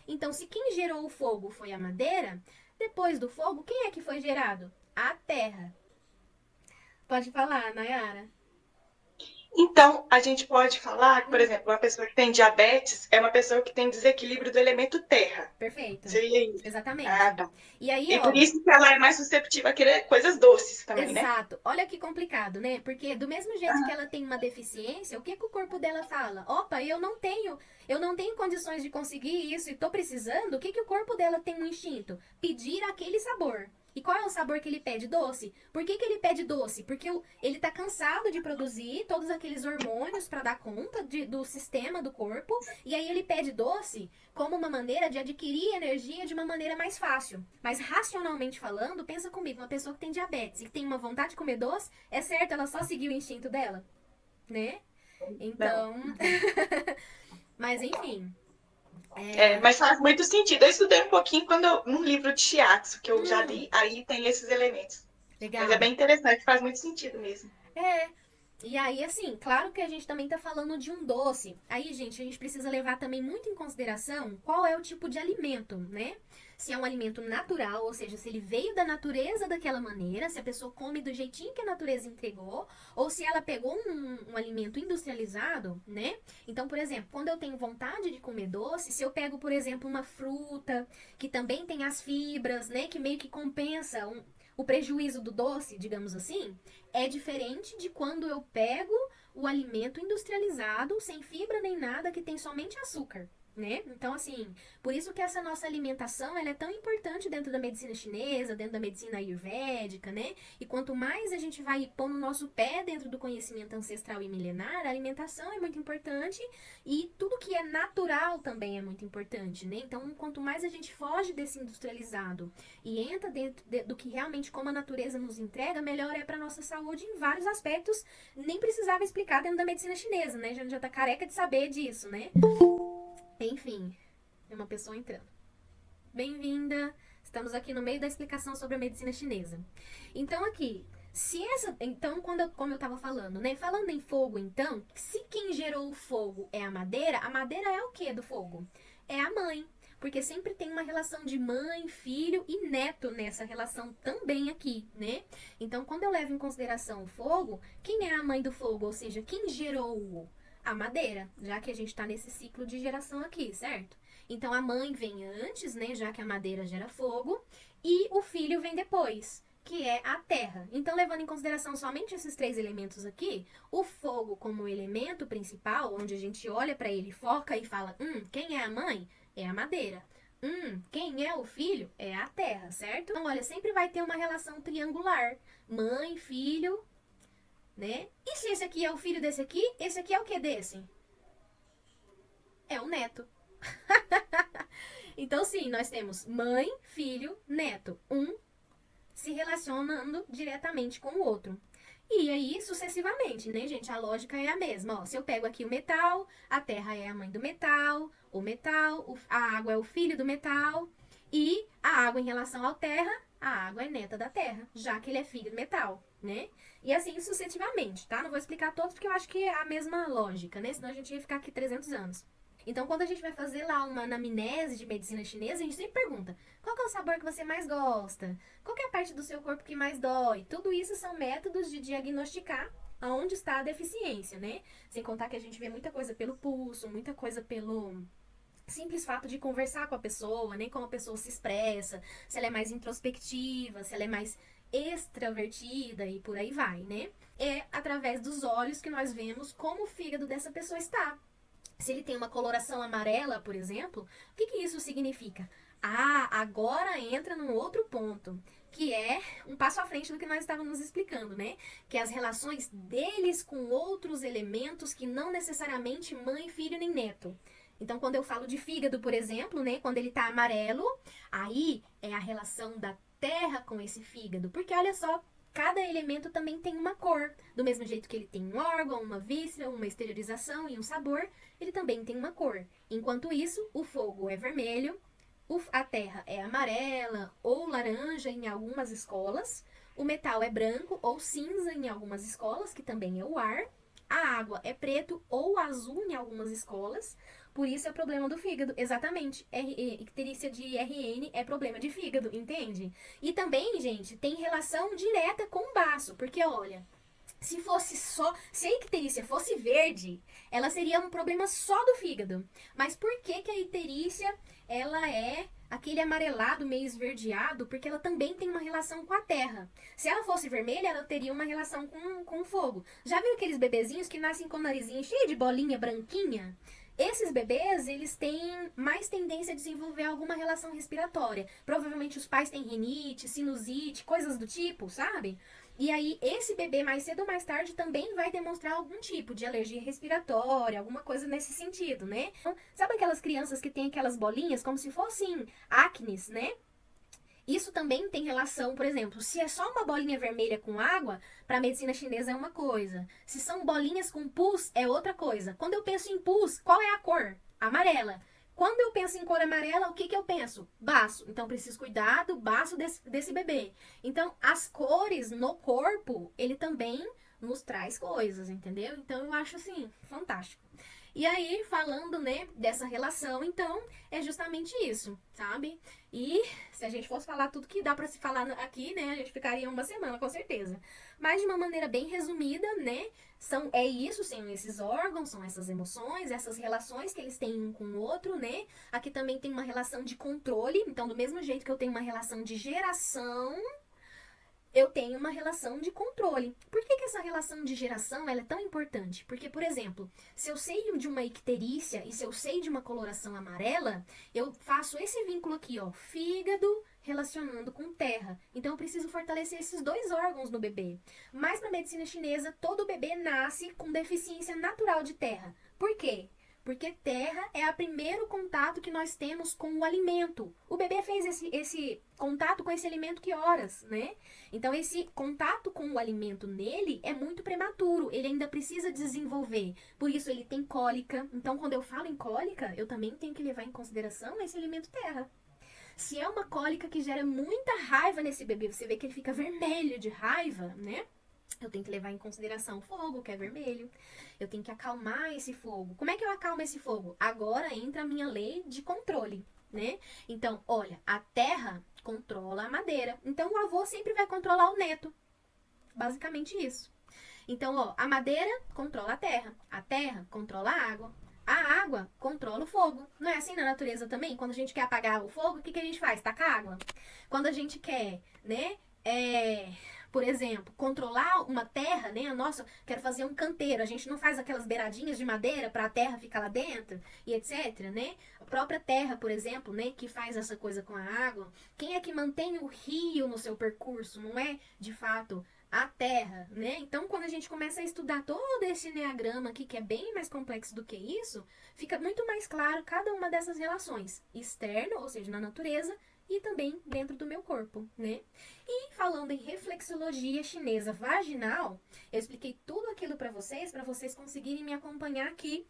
Speaker 2: Então, se quem gerou o fogo foi a madeira, depois do fogo, quem é que foi gerado? A terra. Pode falar, Nayara.
Speaker 3: Então, a gente pode falar que, por exemplo, uma pessoa que tem diabetes é uma pessoa que tem desequilíbrio do elemento terra.
Speaker 2: Perfeito.
Speaker 3: Seria isso.
Speaker 2: Exatamente.
Speaker 3: Ah, tá.
Speaker 2: E aí,
Speaker 3: E
Speaker 2: ó.
Speaker 3: por isso que ela é mais susceptível a querer coisas doces também, né?
Speaker 2: Exato. Olha que complicado, né? Porque do mesmo jeito que ela tem uma deficiência, o que o corpo dela fala? Opa, eu não tenho condições de conseguir isso e tô precisando. O que o corpo dela tem um instinto? Pedir aquele sabor. E qual é o sabor que ele pede? Doce. Por que ele pede doce? Porque ele tá cansado de produzir todos aqueles hormônios para dar conta do sistema do corpo. E aí ele pede doce como uma maneira de adquirir energia de uma maneira mais fácil. Mas racionalmente falando, pensa comigo, uma pessoa que tem diabetes e que tem uma vontade de comer doce, é certo ela só seguir o instinto dela? Né? Então... Mas enfim...
Speaker 3: Mas faz muito sentido. Eu estudei um pouquinho num livro de shiatsu, que eu já li, aí tem esses elementos.
Speaker 2: Legal.
Speaker 3: Mas é bem interessante, faz muito sentido mesmo.
Speaker 2: E aí, assim, claro que a gente também tá falando de um doce. Aí, gente, a gente precisa levar também muito em consideração qual é o tipo de alimento, né? Se é um alimento natural, ou seja, se ele veio da natureza daquela maneira, se a pessoa come do jeitinho que a natureza entregou, ou se ela pegou um alimento industrializado, né? Então, por exemplo, quando eu tenho vontade de comer doce, se eu pego, por exemplo, uma fruta que também tem as fibras, né? Que meio que compensa o prejuízo do doce, digamos assim, é diferente de quando eu pego o alimento industrializado, sem fibra nem nada, que tem somente açúcar, né? Então, assim, por isso que essa nossa alimentação, ela é tão importante dentro da medicina chinesa, dentro da medicina ayurvédica, né? E quanto mais a gente vai pondo o nosso pé dentro do conhecimento ancestral e milenar, a alimentação é muito importante e tudo que é natural também é muito importante, né? Então, quanto mais a gente foge desse industrializado e entra dentro do que realmente como a natureza nos entrega, melhor é para nossa saúde em vários aspectos. Nem precisava explicar dentro da medicina chinesa, né? A gente já tá careca de saber disso, né? Enfim, tem uma pessoa entrando. Bem-vinda! Estamos aqui no meio da explicação sobre a medicina chinesa. Então, aqui, então, como eu estava falando, né? Falando em fogo, então, se quem gerou o fogo é a madeira é o que do fogo? É a mãe. Porque sempre tem uma relação de mãe, filho e neto nessa relação também aqui, né? Então, quando eu levo em consideração o fogo, quem é a mãe do fogo? Ou seja, quem gerou a madeira, já que a gente está nesse ciclo de geração aqui, certo? Então a mãe vem antes, né, já que a madeira gera fogo, e o filho vem depois, que é a terra. Então, levando em consideração somente esses três elementos aqui, o fogo como elemento principal, onde a gente olha para ele, foca e fala, quem é a mãe? É a madeira. Quem é o filho? É a terra, certo? Então, olha, sempre vai ter uma relação triangular. Mãe, filho, né? E se esse aqui é o filho desse aqui, esse aqui é o que desse? É o neto. Então, sim, nós temos mãe, filho, neto. Um se relacionando diretamente com o outro. E aí, sucessivamente, né, gente? A lógica é a mesma. Ó, se eu pego aqui o metal, a terra é a mãe do metal, a água é o filho do metal, e a água em relação à terra, a água é neta da terra, já que ele é filho do metal, né? E assim sucessivamente, tá? Não vou explicar todos porque eu acho que é a mesma lógica, né? Senão a gente ia ficar aqui 300 anos. Então, quando a gente vai fazer lá uma anamnese de medicina chinesa, a gente sempre pergunta: qual que é o sabor que você mais gosta? Qual que é a parte do seu corpo que mais dói? Tudo isso são métodos de diagnosticar aonde está a deficiência, né? Sem contar que a gente vê muita coisa pelo pulso, muita coisa pelo simples fato de conversar com a pessoa, né? Como a pessoa se expressa, se ela é mais introspectiva, se ela é mais extravertida e por aí vai, né? É através dos olhos que nós vemos como o fígado dessa pessoa está. Se ele tem uma coloração amarela, por exemplo, o que, que isso significa? Ah, agora entra num outro ponto, que é um passo à frente do que nós estávamos explicando, né? Que é as relações deles com outros elementos que não necessariamente mãe, filho nem neto. Então, quando eu falo de fígado, por exemplo, né? Quando ele tá amarelo, aí é a relação da terra com esse fígado. Porque olha só, cada elemento também tem uma cor. Do mesmo jeito que ele tem um órgão, uma víscera, uma exteriorização e um sabor, ele também tem uma cor. Enquanto isso, o fogo é vermelho, a terra é amarela ou laranja em algumas escolas, o metal é branco ou cinza em algumas escolas, que também é o ar, a água é preto ou azul em algumas escolas, por isso é o problema do fígado. Exatamente. Icterícia de RN é problema de fígado, entende? E também, gente, tem relação direta com o baço, porque olha, se a icterícia fosse verde, ela seria um problema só do fígado. Mas por que que a icterícia, ela é aquele amarelado meio esverdeado? Porque ela também tem uma relação com a terra. Se ela fosse vermelha, ela teria uma relação com o fogo. Já viram aqueles bebezinhos que nascem com o narizinho cheio de bolinha branquinha? Esses bebês, eles têm mais tendência a desenvolver alguma relação respiratória. Provavelmente os pais têm rinite, sinusite, coisas do tipo, sabe? E aí, esse bebê, mais cedo ou mais tarde, também vai demonstrar algum tipo de alergia respiratória, alguma coisa nesse sentido, né? Então, sabe aquelas crianças que têm aquelas bolinhas como se fossem acnes, né? Isso também tem relação, por exemplo, se é só uma bolinha vermelha com água, para a medicina chinesa é uma coisa. Se são bolinhas com pus, é outra coisa. Quando eu penso em pus, qual é a cor? Amarela. Quando eu penso em cor amarela, o que, que eu penso? Baço. Então, preciso cuidar do baço desse bebê. Então, as cores no corpo, ele também nos traz coisas, entendeu? Então, eu acho, assim, fantástico. E aí, falando, né, dessa relação, então, é justamente isso, sabe? E se a gente fosse falar tudo que dá pra se falar aqui, né, a gente ficaria uma semana, com certeza. Mas de uma maneira bem resumida, né, são esses órgãos, são essas emoções, essas relações que eles têm um com o outro, né? Aqui também tem uma relação de controle, então do mesmo jeito que eu tenho uma relação de geração, eu tenho uma relação de controle. Por que essa relação de geração ela é tão importante? Porque, por exemplo, se eu sei de uma icterícia e se eu sei de uma coloração amarela, eu faço esse vínculo aqui, ó, fígado relacionando com terra. Então, eu preciso fortalecer esses dois órgãos no bebê. Mas, na medicina chinesa, todo bebê nasce com deficiência natural de terra. Por quê? Porque terra é o primeiro contato que nós temos com o alimento. O bebê fez esse contato com esse alimento que horas, né? Então, esse contato com o alimento nele é muito prematuro. Ele ainda precisa desenvolver. Por isso, ele tem cólica. Então, quando eu falo em cólica, eu também tenho que levar em consideração esse alimento terra. Se é uma cólica que gera muita raiva nesse bebê, você vê que ele fica vermelho de raiva, né? Eu tenho que levar em consideração o fogo, que é vermelho. Eu tenho que acalmar esse fogo. Como é que eu acalmo esse fogo? Agora entra a minha lei de controle, né? Então, olha, a terra controla a madeira. Então, o avô sempre vai controlar o neto. Basicamente isso. Então, ó, a madeira controla a terra controla a água controla o fogo. Não é assim na natureza também? Quando a gente quer apagar o fogo, o que a gente faz? Taca água. Quando a gente quer, né, por exemplo, controlar uma terra, né? Nossa, quero fazer um canteiro. A gente não faz aquelas beiradinhas de madeira para a terra ficar lá dentro e etc, né? A própria terra, por exemplo, né? Que faz essa coisa com a água. Quem é que mantém o rio no seu percurso? Não é, de fato, a terra, né? Então, quando a gente começa a estudar todo esse enneagrama aqui, que é bem mais complexo do que isso, fica muito mais claro cada uma dessas relações. Externo, ou seja, na natureza, e também dentro do meu corpo, né? E falando em reflexologia chinesa vaginal, eu expliquei tudo aquilo para vocês conseguirem me acompanhar aqui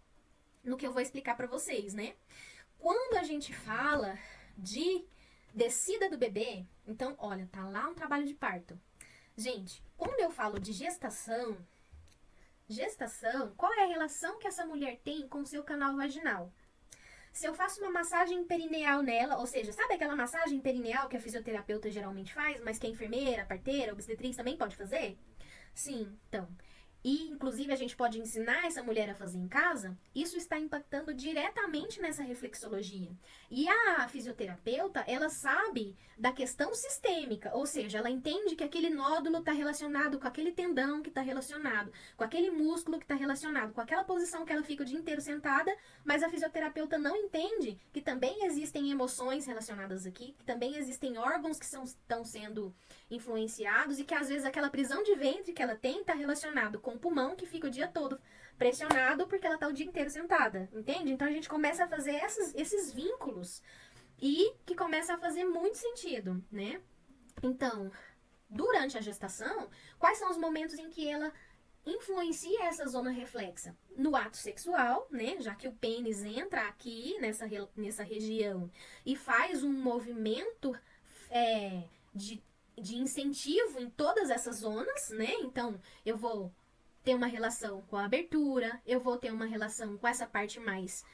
Speaker 2: no que eu vou explicar para vocês, né? Quando a gente fala de descida do bebê, então, olha, tá lá um trabalho de parto. Gente, quando eu falo de gestação, qual é a relação que essa mulher tem com o seu canal vaginal? Se eu faço uma massagem perineal nela, ou seja, sabe aquela massagem perineal que a fisioterapeuta geralmente faz, mas que a enfermeira, a parteira, a obstetriz também pode fazer? Sim, então. E, inclusive, a gente pode ensinar essa mulher a fazer em casa, isso está impactando diretamente nessa reflexologia. E a fisioterapeuta, ela sabe da questão sistêmica, ou seja, ela entende que aquele nódulo está relacionado com aquele tendão que está relacionado, com aquele músculo que está relacionado, com aquela posição que ela fica o dia inteiro sentada, mas a fisioterapeuta não entende que também existem emoções relacionadas aqui, que também existem órgãos que estão sendo influenciados e que às vezes aquela prisão de ventre que ela tem está relacionado com o pulmão que fica o dia todo pressionado porque ela está o dia inteiro sentada, entende? Então a gente começa a fazer esses vínculos e que começa a fazer muito sentido, né? Então, durante a gestação, quais são os momentos em que ela influencia essa zona reflexa? No ato sexual, né? Já que o pênis entra aqui nessa região e faz um movimento de incentivo em todas essas zonas, né? Então, eu vou ter uma relação com a abertura, eu vou ter uma relação com essa parte mais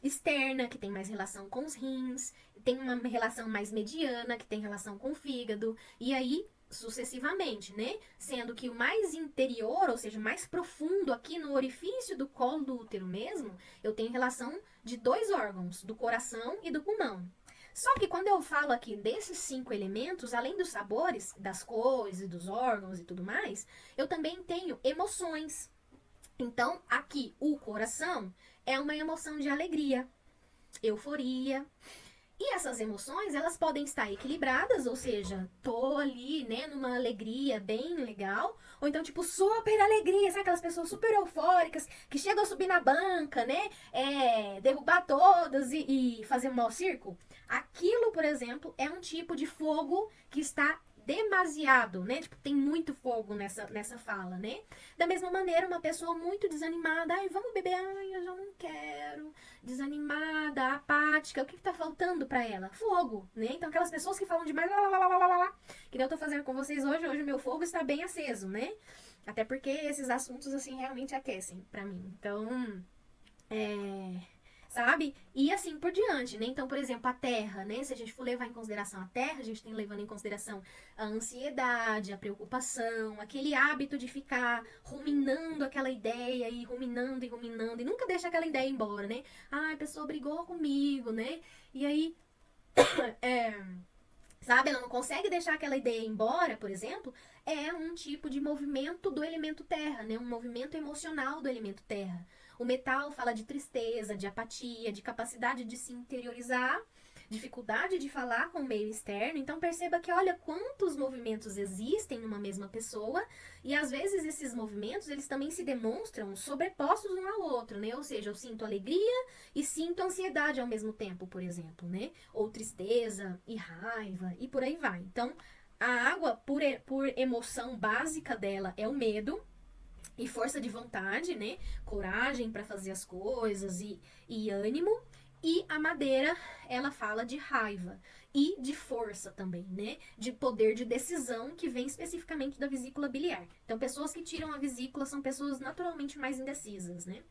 Speaker 2: externa, que tem mais relação com os rins, tem uma relação mais mediana, que tem relação com o fígado, e aí sucessivamente, né? Sendo que o mais interior, ou seja, mais profundo aqui no orifício do colo do útero mesmo, eu tenho relação de 2 órgãos, do coração e do pulmão. Só que quando eu falo aqui desses 5 elementos, além dos sabores, das cores e dos órgãos e tudo mais, eu também tenho emoções. Então, aqui, o coração é uma emoção de alegria, euforia. E essas emoções, elas podem estar equilibradas, ou seja, tô ali, né, numa alegria bem legal, ou então, tipo, super alegria, sabe aquelas pessoas super eufóricas, que chegam a subir na banca, né, derrubar todas e fazer um mau circo? Aquilo, por exemplo, é um tipo de fogo que está demasiado, né? Tipo, tem muito fogo nessa fala, né? Da mesma maneira, uma pessoa muito desanimada, ai, vamos beber, ai, eu já não quero, desanimada, apática, o que tá faltando pra ela? Fogo, né? Então, aquelas pessoas que falam demais, que eu tô fazendo com vocês hoje o meu fogo está bem aceso, né? Até porque esses assuntos, assim, realmente aquecem pra mim. Então, sabe? E assim por diante, né? Então, por exemplo, a terra, né? Se a gente for levar em consideração a terra, a gente tem levando em consideração a ansiedade, a preocupação, aquele hábito de ficar ruminando aquela ideia e ruminando e nunca deixa aquela ideia embora, né? Ai, a pessoa brigou comigo, né? E aí, sabe? Ela não consegue deixar aquela ideia embora, por exemplo, é um tipo de movimento do elemento terra, né? Um movimento emocional do elemento terra. O metal fala de tristeza, de apatia, de capacidade de se interiorizar, dificuldade de falar com o meio externo. Então perceba que olha quantos movimentos existem numa mesma pessoa e às vezes esses movimentos eles também se demonstram sobrepostos um ao outro, né? Ou seja, eu sinto alegria e sinto ansiedade ao mesmo tempo, por exemplo, né? Ou tristeza e raiva e por aí vai. Então a água, por emoção básica dela, é o medo. E força de vontade, né? Coragem para fazer as coisas e ânimo. E a madeira, ela fala de raiva e de força também, né? De poder de decisão que vem especificamente da vesícula biliar. Então, pessoas que tiram a vesícula são pessoas naturalmente mais indecisas, né?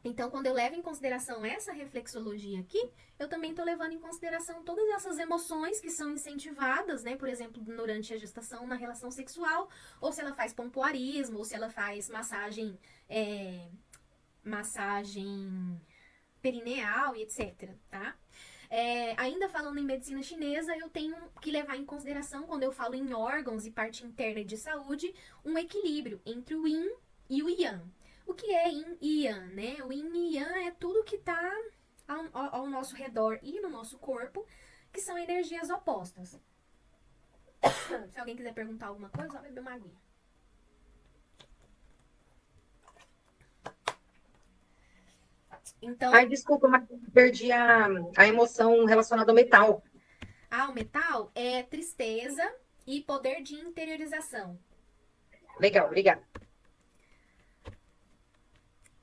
Speaker 2: Então, quando eu levo em consideração essa reflexologia aqui, eu também estou levando em consideração todas essas emoções que são incentivadas, né? Por exemplo, durante a gestação na relação sexual, ou se ela faz pompoarismo, ou se ela faz massagem perineal e etc, tá? Ainda falando em medicina chinesa, eu tenho que levar em consideração, quando eu falo em órgãos e parte interna de saúde, um equilíbrio entre o yin e o yang. O que é yin e yang, né? O yin e yang é tudo que está ao nosso redor e no nosso corpo, que são energias opostas. Se alguém quiser perguntar alguma coisa, só beber uma aguinha. Então,
Speaker 4: Ai, desculpa, mas perdi a emoção relacionada ao metal.
Speaker 2: o metal é tristeza e poder de interiorização.
Speaker 4: Legal, obrigada.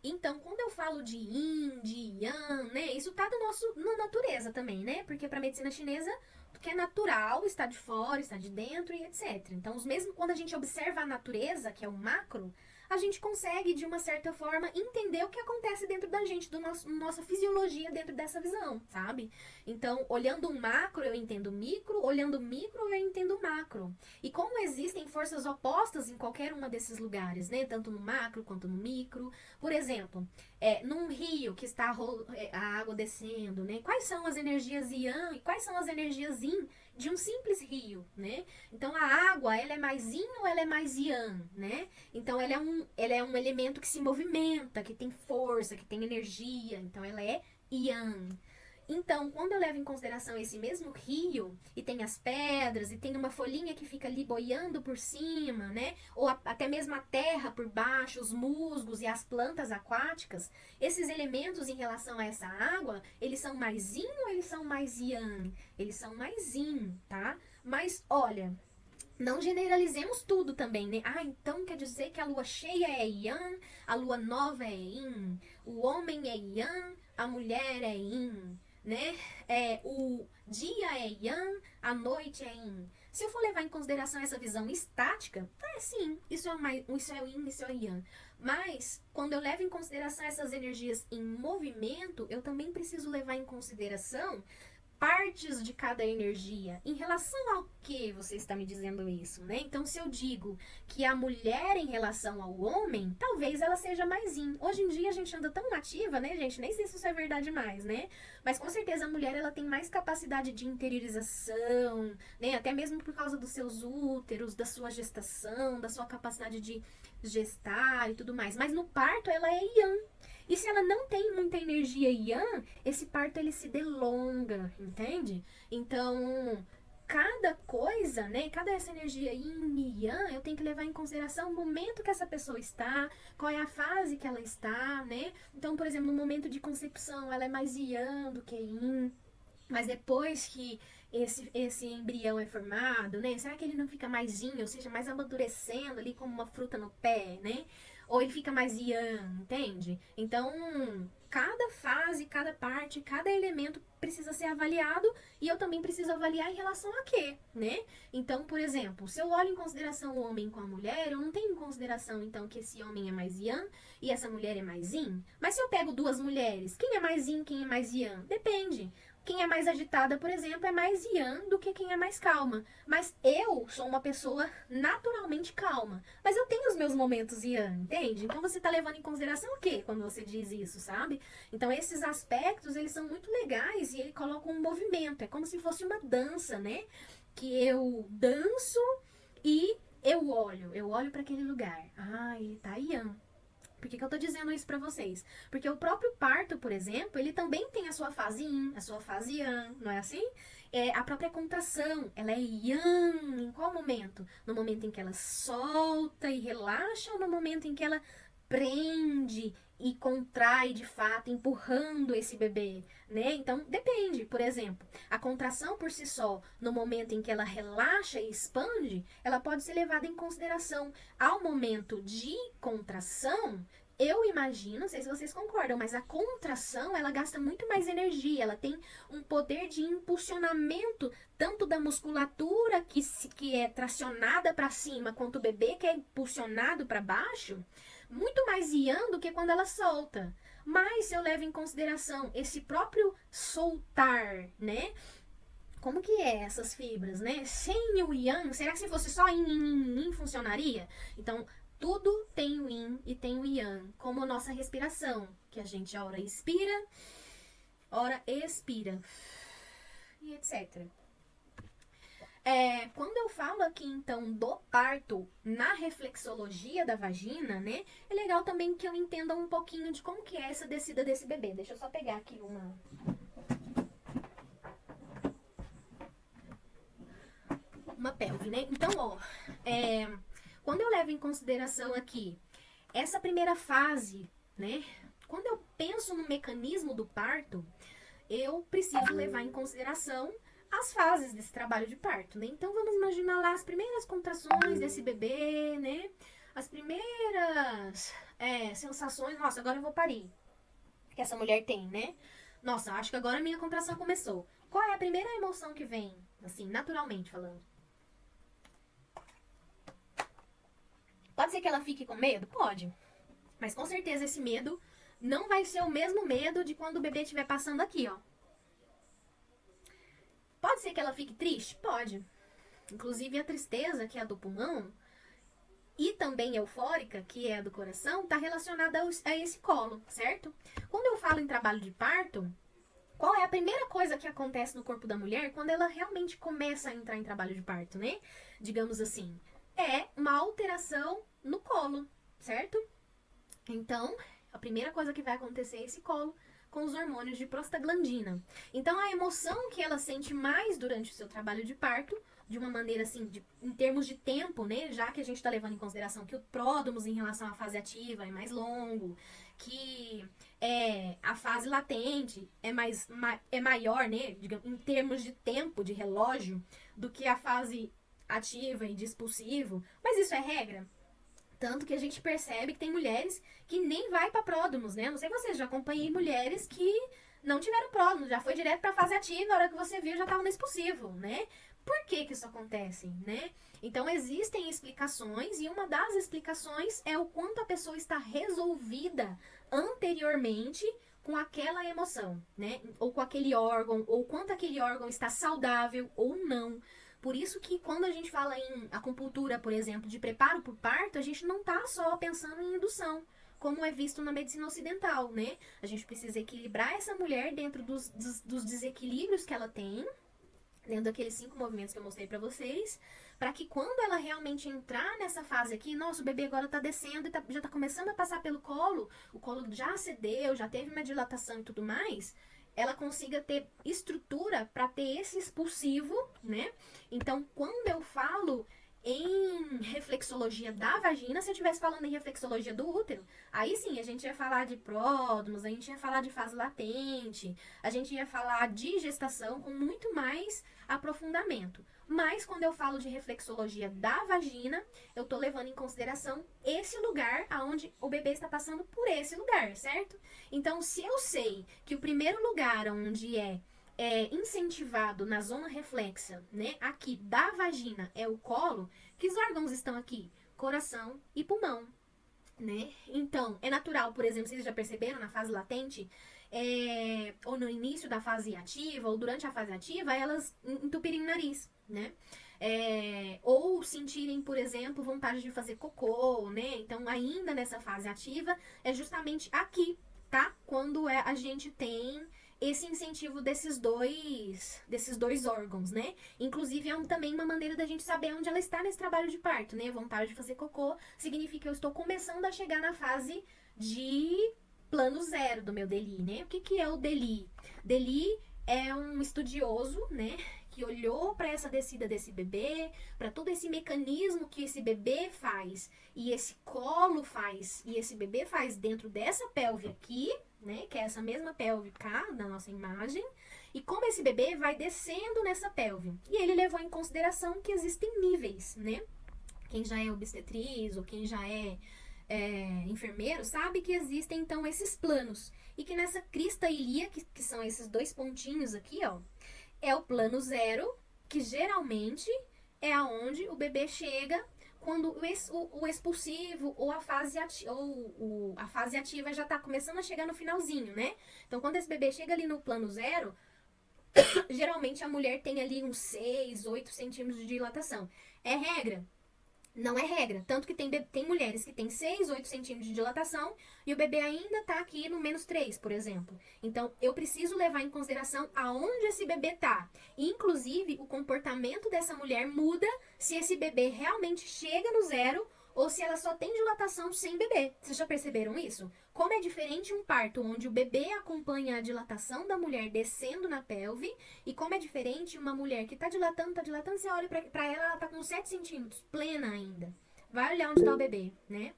Speaker 2: Então, quando eu falo de yin, de yang, né? Isso tá na natureza também, né? Porque para medicina chinesa, o que é natural está de fora, está de dentro e etc. Então, os mesmos quando a gente observa a natureza, que é o macro, a gente consegue de uma certa forma entender o que acontece dentro da gente, nossa fisiologia dentro dessa visão, sabe? Então, olhando o macro, eu entendo o micro, olhando o micro, eu entendo o macro. E como existem forças opostas em qualquer uma desses lugares, né? Tanto no macro quanto no micro. Por exemplo, num rio que está a água descendo, né? Quais são as energias yang e quais são as energias yin de um simples rio, né? Então a água, ela é mais yin ou ela é mais yang, né? Então ela é um elemento que se movimenta, que tem força, que tem energia. Então ela é yang. Então, quando eu levo em consideração esse mesmo rio, e tem as pedras, e tem uma folhinha que fica ali boiando por cima, né? Ou até mesmo a terra por baixo, os musgos e as plantas aquáticas, esses elementos em relação a essa água, eles são mais yin ou eles são mais yang? Eles são mais yin, tá? Mas, olha, não generalizemos tudo também, né? Então quer dizer que a lua cheia é yang, a lua nova é yin, o homem é yang, a mulher é yin, né? O dia é yang, a noite é yin. Se eu for levar em consideração essa visão estática, sim, isso é o yin, isso é o yang. Mas, quando eu levo em consideração essas energias em movimento, eu também preciso levar em consideração partes de cada energia. Em relação ao que você está me dizendo isso, né? Então, se eu digo que a mulher em relação ao homem, talvez ela seja mais yin. Hoje em dia a gente anda tão nativa, né, gente? Nem sei se isso é verdade mais, né? Mas com certeza a mulher ela tem mais capacidade de interiorização, né? Até mesmo por causa dos seus úteros, da sua gestação, da sua capacidade de gestar e tudo mais. Mas no parto ela é yang. E se ela não tem muita energia yang, esse parto ele se delonga, entende? Então, cada coisa, né? Cada essa energia yin e yang, eu tenho que levar em consideração o momento que essa pessoa está, qual é a fase que ela está, né? Então, por exemplo, no momento de concepção, ela é mais yang do que yin. Mas depois que esse embrião é formado, né? Será que ele não fica mais yin, ou seja, mais amadurecendo ali como uma fruta no pé, né? Ou ele fica mais yang, entende? Então, cada fase, cada parte, cada elemento precisa ser avaliado e eu também preciso avaliar em relação a quê, né? Então, por exemplo, se eu olho em consideração o homem com a mulher, eu não tenho em consideração, então, que esse homem é mais yang e essa mulher é mais yin. Mas se eu pego duas mulheres, quem é mais yin, quem é mais yang? Depende. Quem é mais agitada, por exemplo, é mais yang do que quem é mais calma. Mas eu sou uma pessoa naturalmente calma. Mas eu tenho os meus momentos yang, entende? Então você tá levando em consideração o quê quando você diz isso, sabe? Então esses aspectos, eles são muito legais e ele coloca um movimento. É como se fosse uma dança, né? Que eu danço e eu olho para aquele lugar. Ele tá yang. Por que eu tô dizendo isso pra vocês? Porque o próprio parto, por exemplo, ele também tem a sua fase yin, a sua fase yang, não é assim? A própria contração, ela é yang em qual momento? No momento em que ela solta e relaxa ou no momento em que ela prende e contrai de fato, empurrando esse bebê, né? Então, depende. Por exemplo, a contração por si só, no momento em que ela relaxa e expande, ela pode ser levada em consideração. Ao momento de contração, eu imagino, não sei se vocês concordam, mas a contração, ela gasta muito mais energia, ela tem um poder de impulsionamento tanto da musculatura que é tracionada para cima, quanto o bebê que é impulsionado para baixo, muito mais yang do que quando ela solta. Mas se eu levo em consideração esse próprio soltar, né? Como que é essas fibras, né? Sem o yang, será que se fosse só yin funcionaria? Então, tudo tem o yin e tem o yang, como a nossa respiração, que a gente ora inspira, ora expira, e etc. Quando eu falo aqui, então, do parto na reflexologia da vagina, né? É legal também que eu entenda um pouquinho de como que é essa descida desse bebê. Deixa eu só pegar aqui uma pelve, né? Então, quando eu levo em consideração aqui essa primeira fase, né? quando eu penso no mecanismo do parto, eu preciso levar em consideração as fases desse trabalho de parto, né? Então vamos imaginar lá as primeiras contrações desse bebê, né? As primeiras sensações, nossa, agora eu vou parir, que essa mulher tem, né? Nossa, acho que agora a minha contração começou. Qual é a primeira emoção que vem, assim, naturalmente falando? Pode ser que ela fique com medo? Pode. Mas com certeza esse medo não vai ser o mesmo medo de quando o bebê estiver passando aqui, ó. Pode ser que ela fique triste? Pode. Inclusive a tristeza, que é a do pulmão, e também eufórica, que é a do coração, está relacionada a esse colo, certo? Quando eu falo em trabalho de parto, qual é a primeira coisa que acontece no corpo da mulher quando ela realmente começa a entrar em trabalho de parto, né? Digamos assim, é uma alteração no colo, certo? Então, a primeira coisa que vai acontecer é esse colo com os hormônios de prostaglandina. Então, a emoção que ela sente mais durante o seu trabalho de parto, de uma maneira assim, em termos de tempo, né? Já que a gente está levando em consideração que o pródromus em relação à fase ativa é mais longo, que a fase latente é maior, né? Digamos, em termos de tempo, de relógio, do que a fase ativa e de expulsivo. Mas isso é regra? Tanto que a gente percebe que tem mulheres que nem vai para pródromos, né? Não sei vocês, já acompanhei mulheres que não tiveram pródromos, já foi direto para a fase ativa, a hora que você viu já estava no expulsivo, né? Por que isso acontece, né? Então existem explicações e uma das explicações é o quanto a pessoa está resolvida anteriormente com aquela emoção, né? Ou com aquele órgão, ou quanto aquele órgão está saudável ou não. Por isso que quando a gente fala em acupuntura, por exemplo, de preparo para o parto, a gente não está só pensando em indução, como é visto na medicina ocidental, né? A gente precisa equilibrar essa mulher dentro dos desequilíbrios que ela tem, dentro daqueles 5 movimentos que eu mostrei pra vocês, para que quando ela realmente entrar nessa fase aqui, nossa, o bebê agora tá descendo e já tá começando a passar pelo colo, o colo já cedeu, já teve uma dilatação e tudo mais, ela consiga ter estrutura para ter esse expulsivo, né? Então, quando eu falo em reflexologia da vagina, se eu estivesse falando em reflexologia do útero, aí sim, a gente ia falar de pródromos, a gente ia falar de fase latente, a gente ia falar de gestação com muito mais aprofundamento. Mas quando eu falo de reflexologia da vagina, eu tô levando em consideração esse lugar aonde o bebê está passando por esse lugar, certo? Então, se eu sei que o primeiro lugar onde é incentivado na zona reflexa, né, aqui da vagina é o colo, que os órgãos estão aqui? Coração e pulmão, né? Então, é natural, por exemplo, vocês já perceberam na fase latente, ou no início da fase ativa, ou durante a fase ativa, elas entupirem o nariz, né? Ou sentirem, por exemplo, vontade de fazer cocô, né? Então, ainda nessa fase ativa, é justamente aqui, tá? Quando a gente tem esse incentivo desses dois órgãos, né? Inclusive, também uma maneira da gente saber onde ela está nesse trabalho de parto, né? Vontade de fazer cocô significa que eu estou começando a chegar na fase de plano zero do meu DELI, né? O que é o DELI? DELI é um estudioso, né? Que olhou para essa descida desse bebê, para todo esse mecanismo que esse bebê faz, e esse colo faz, e esse bebê faz dentro dessa pelve aqui, né, que é essa mesma pelve cá, na nossa imagem, e como esse bebê vai descendo nessa pelve. E ele levou em consideração que existem níveis, né? Quem já é obstetriz ou quem já é enfermeiro sabe que existem, então, esses planos. E que nessa crista ilíaca, que são esses 2 pontinhos aqui, ó, é o plano zero, que geralmente é aonde o bebê chega quando o expulsivo ou a fase ativa já está começando a chegar no finalzinho, né? Então, quando esse bebê chega ali no plano zero, geralmente a mulher tem ali uns 6, 8 centímetros de dilatação. É regra? Não é regra. Tanto que tem mulheres que têm 6, 8 centímetros de dilatação e o bebê ainda tá aqui no -3, por exemplo. Então, eu preciso levar em consideração aonde esse bebê tá. Inclusive, o comportamento dessa mulher muda se esse bebê realmente chega no zero ou se ela só tem dilatação sem bebê. Vocês já perceberam isso? Como é diferente um parto onde o bebê acompanha a dilatação da mulher descendo na pelve, e como é diferente uma mulher que tá dilatando, você olha pra ela tá com 7 centímetros, plena ainda. Vai olhar onde tá o bebê, né?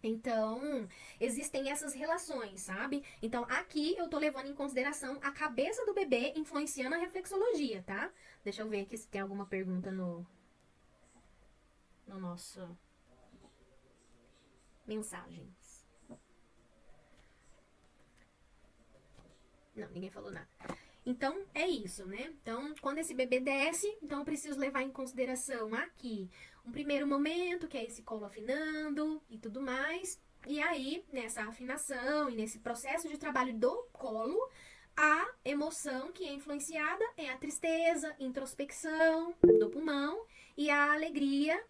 Speaker 2: Então, existem essas relações, sabe? Então, aqui eu tô levando em consideração a cabeça do bebê influenciando a reflexologia, tá? Deixa eu ver aqui se tem alguma pergunta no nosso mensagens. Não, ninguém falou nada. Então, é isso, né? Então, quando esse bebê desce, então eu preciso levar em consideração aqui um primeiro momento, que é esse colo afinando e tudo mais. E aí, nessa afinação e nesse processo de trabalho do colo, a emoção que é influenciada é a tristeza, introspecção do pulmão e a alegria,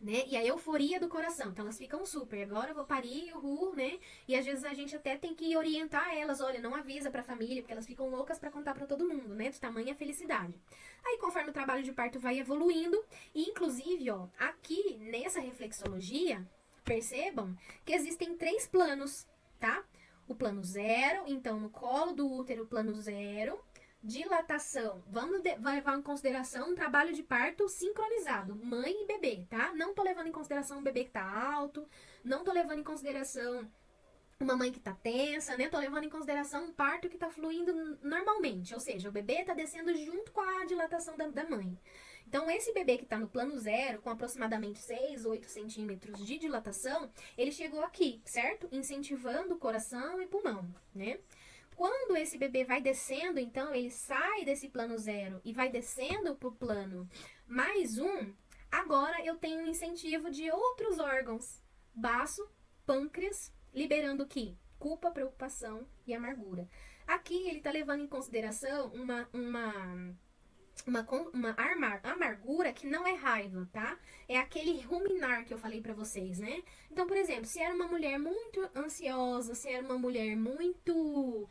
Speaker 2: né? E a euforia do coração. Então elas ficam super, agora eu vou parir, uhul, né? E às vezes a gente até tem que orientar elas, olha, não avisa pra família, porque elas ficam loucas pra contar pra todo mundo, né? De tamanha felicidade. Aí conforme o trabalho de parto vai evoluindo, e inclusive, ó, aqui nessa reflexologia, percebam que existem 3 planos, tá? O plano 0, então no colo do útero, plano 0. Dilatação. Vamos levar em consideração um trabalho de parto sincronizado, mãe e bebê, tá? Não tô levando em consideração um bebê que tá alto, não tô levando em consideração uma mãe que tá tensa, né? Tô levando em consideração um parto que tá fluindo normalmente, ou seja, o bebê tá descendo junto com a dilatação da mãe. Então, esse bebê que tá no plano 0, com aproximadamente 6, 8 centímetros de dilatação, ele chegou aqui, certo? Incentivando o coração e pulmão, né? Quando esse bebê vai descendo, então, ele sai desse plano 0 e vai descendo pro plano mais 1, agora eu tenho um incentivo de outros órgãos. Baço, pâncreas, liberando o quê? Culpa, preocupação e amargura. Aqui ele está levando em consideração uma amargura que não é raiva, tá? É aquele ruminar que eu falei pra vocês, né? Então, por exemplo, se era uma mulher muito ansiosa, se era uma mulher muito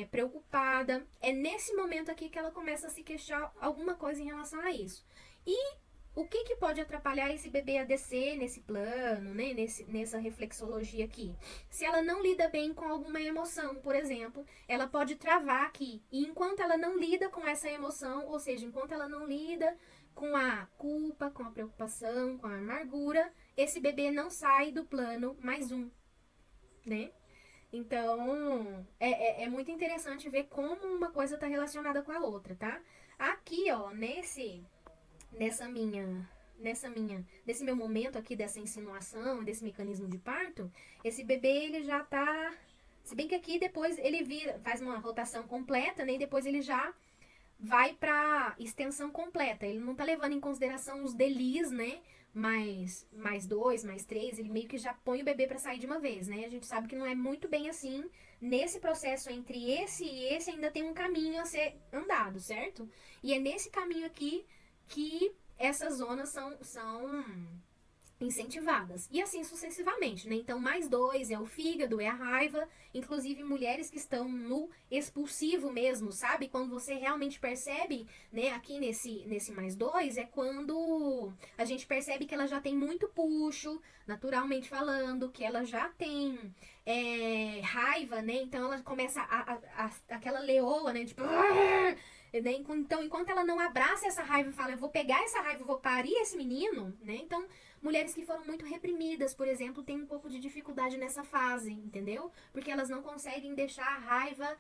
Speaker 2: preocupada, é nesse momento aqui que ela começa a se queixar alguma coisa em relação a isso. E o que pode atrapalhar esse bebê a descer nesse plano, né? Nessa reflexologia aqui? Se ela não lida bem com alguma emoção, por exemplo, ela pode travar aqui. E enquanto ela não lida com essa emoção, ou seja, enquanto ela não lida com a culpa, com a preocupação, com a amargura, esse bebê não sai do plano mais 1, né? Então, é muito interessante ver como uma coisa está relacionada com a outra, tá? Aqui, ó, nesse meu momento aqui dessa insinuação, desse mecanismo de parto, esse bebê ele já tá, se bem que aqui depois ele faz uma rotação completa, né, e depois ele já vai para extensão completa. Ele não tá levando em consideração os delis, né, mais 2, mais 3, ele meio que já põe o bebê para sair de uma vez, né? A gente sabe que não é muito bem assim. Nesse processo entre esse e esse ainda tem um caminho a ser andado, certo? E é nesse caminho aqui que essas zonas são incentivadas. E assim sucessivamente, né? Então, mais 2 é o fígado, é a raiva. Inclusive, mulheres que estão no expulsivo mesmo, sabe? Quando você realmente percebe, né? Aqui nesse mais 2 é quando a gente percebe que ela já tem muito puxo, naturalmente falando, que ela já tem raiva, né? Então, ela começa aquela leoa, né? Tipo... Então, enquanto ela não abraça essa raiva e fala, eu vou pegar essa raiva, eu vou parir esse menino, né? Então, mulheres que foram muito reprimidas, por exemplo, têm um pouco de dificuldade nessa fase, entendeu? Porque elas não conseguem deixar a raiva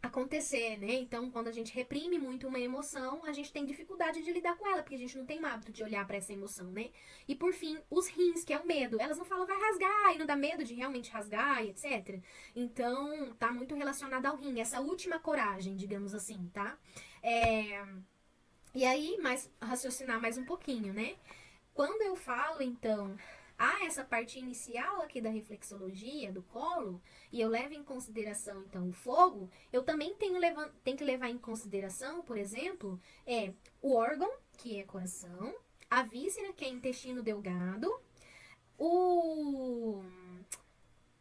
Speaker 2: acontecer, né? Então, quando a gente reprime muito uma emoção, a gente tem dificuldade de lidar com ela, porque a gente não tem o hábito de olhar para essa emoção, né? E por fim, os rins, que é o medo. Elas não falam vai rasgar, e não dá medo de realmente rasgar, etc. Então, tá muito relacionado ao rim, essa última coragem, digamos assim, tá? E aí, raciocinar mais um pouquinho, né? Quando eu falo, então, essa parte inicial aqui da reflexologia, do colo, e eu levo em consideração, então, o fogo, eu também tenho que levar em consideração, por exemplo, o órgão, que é coração, a víscera, que é intestino delgado,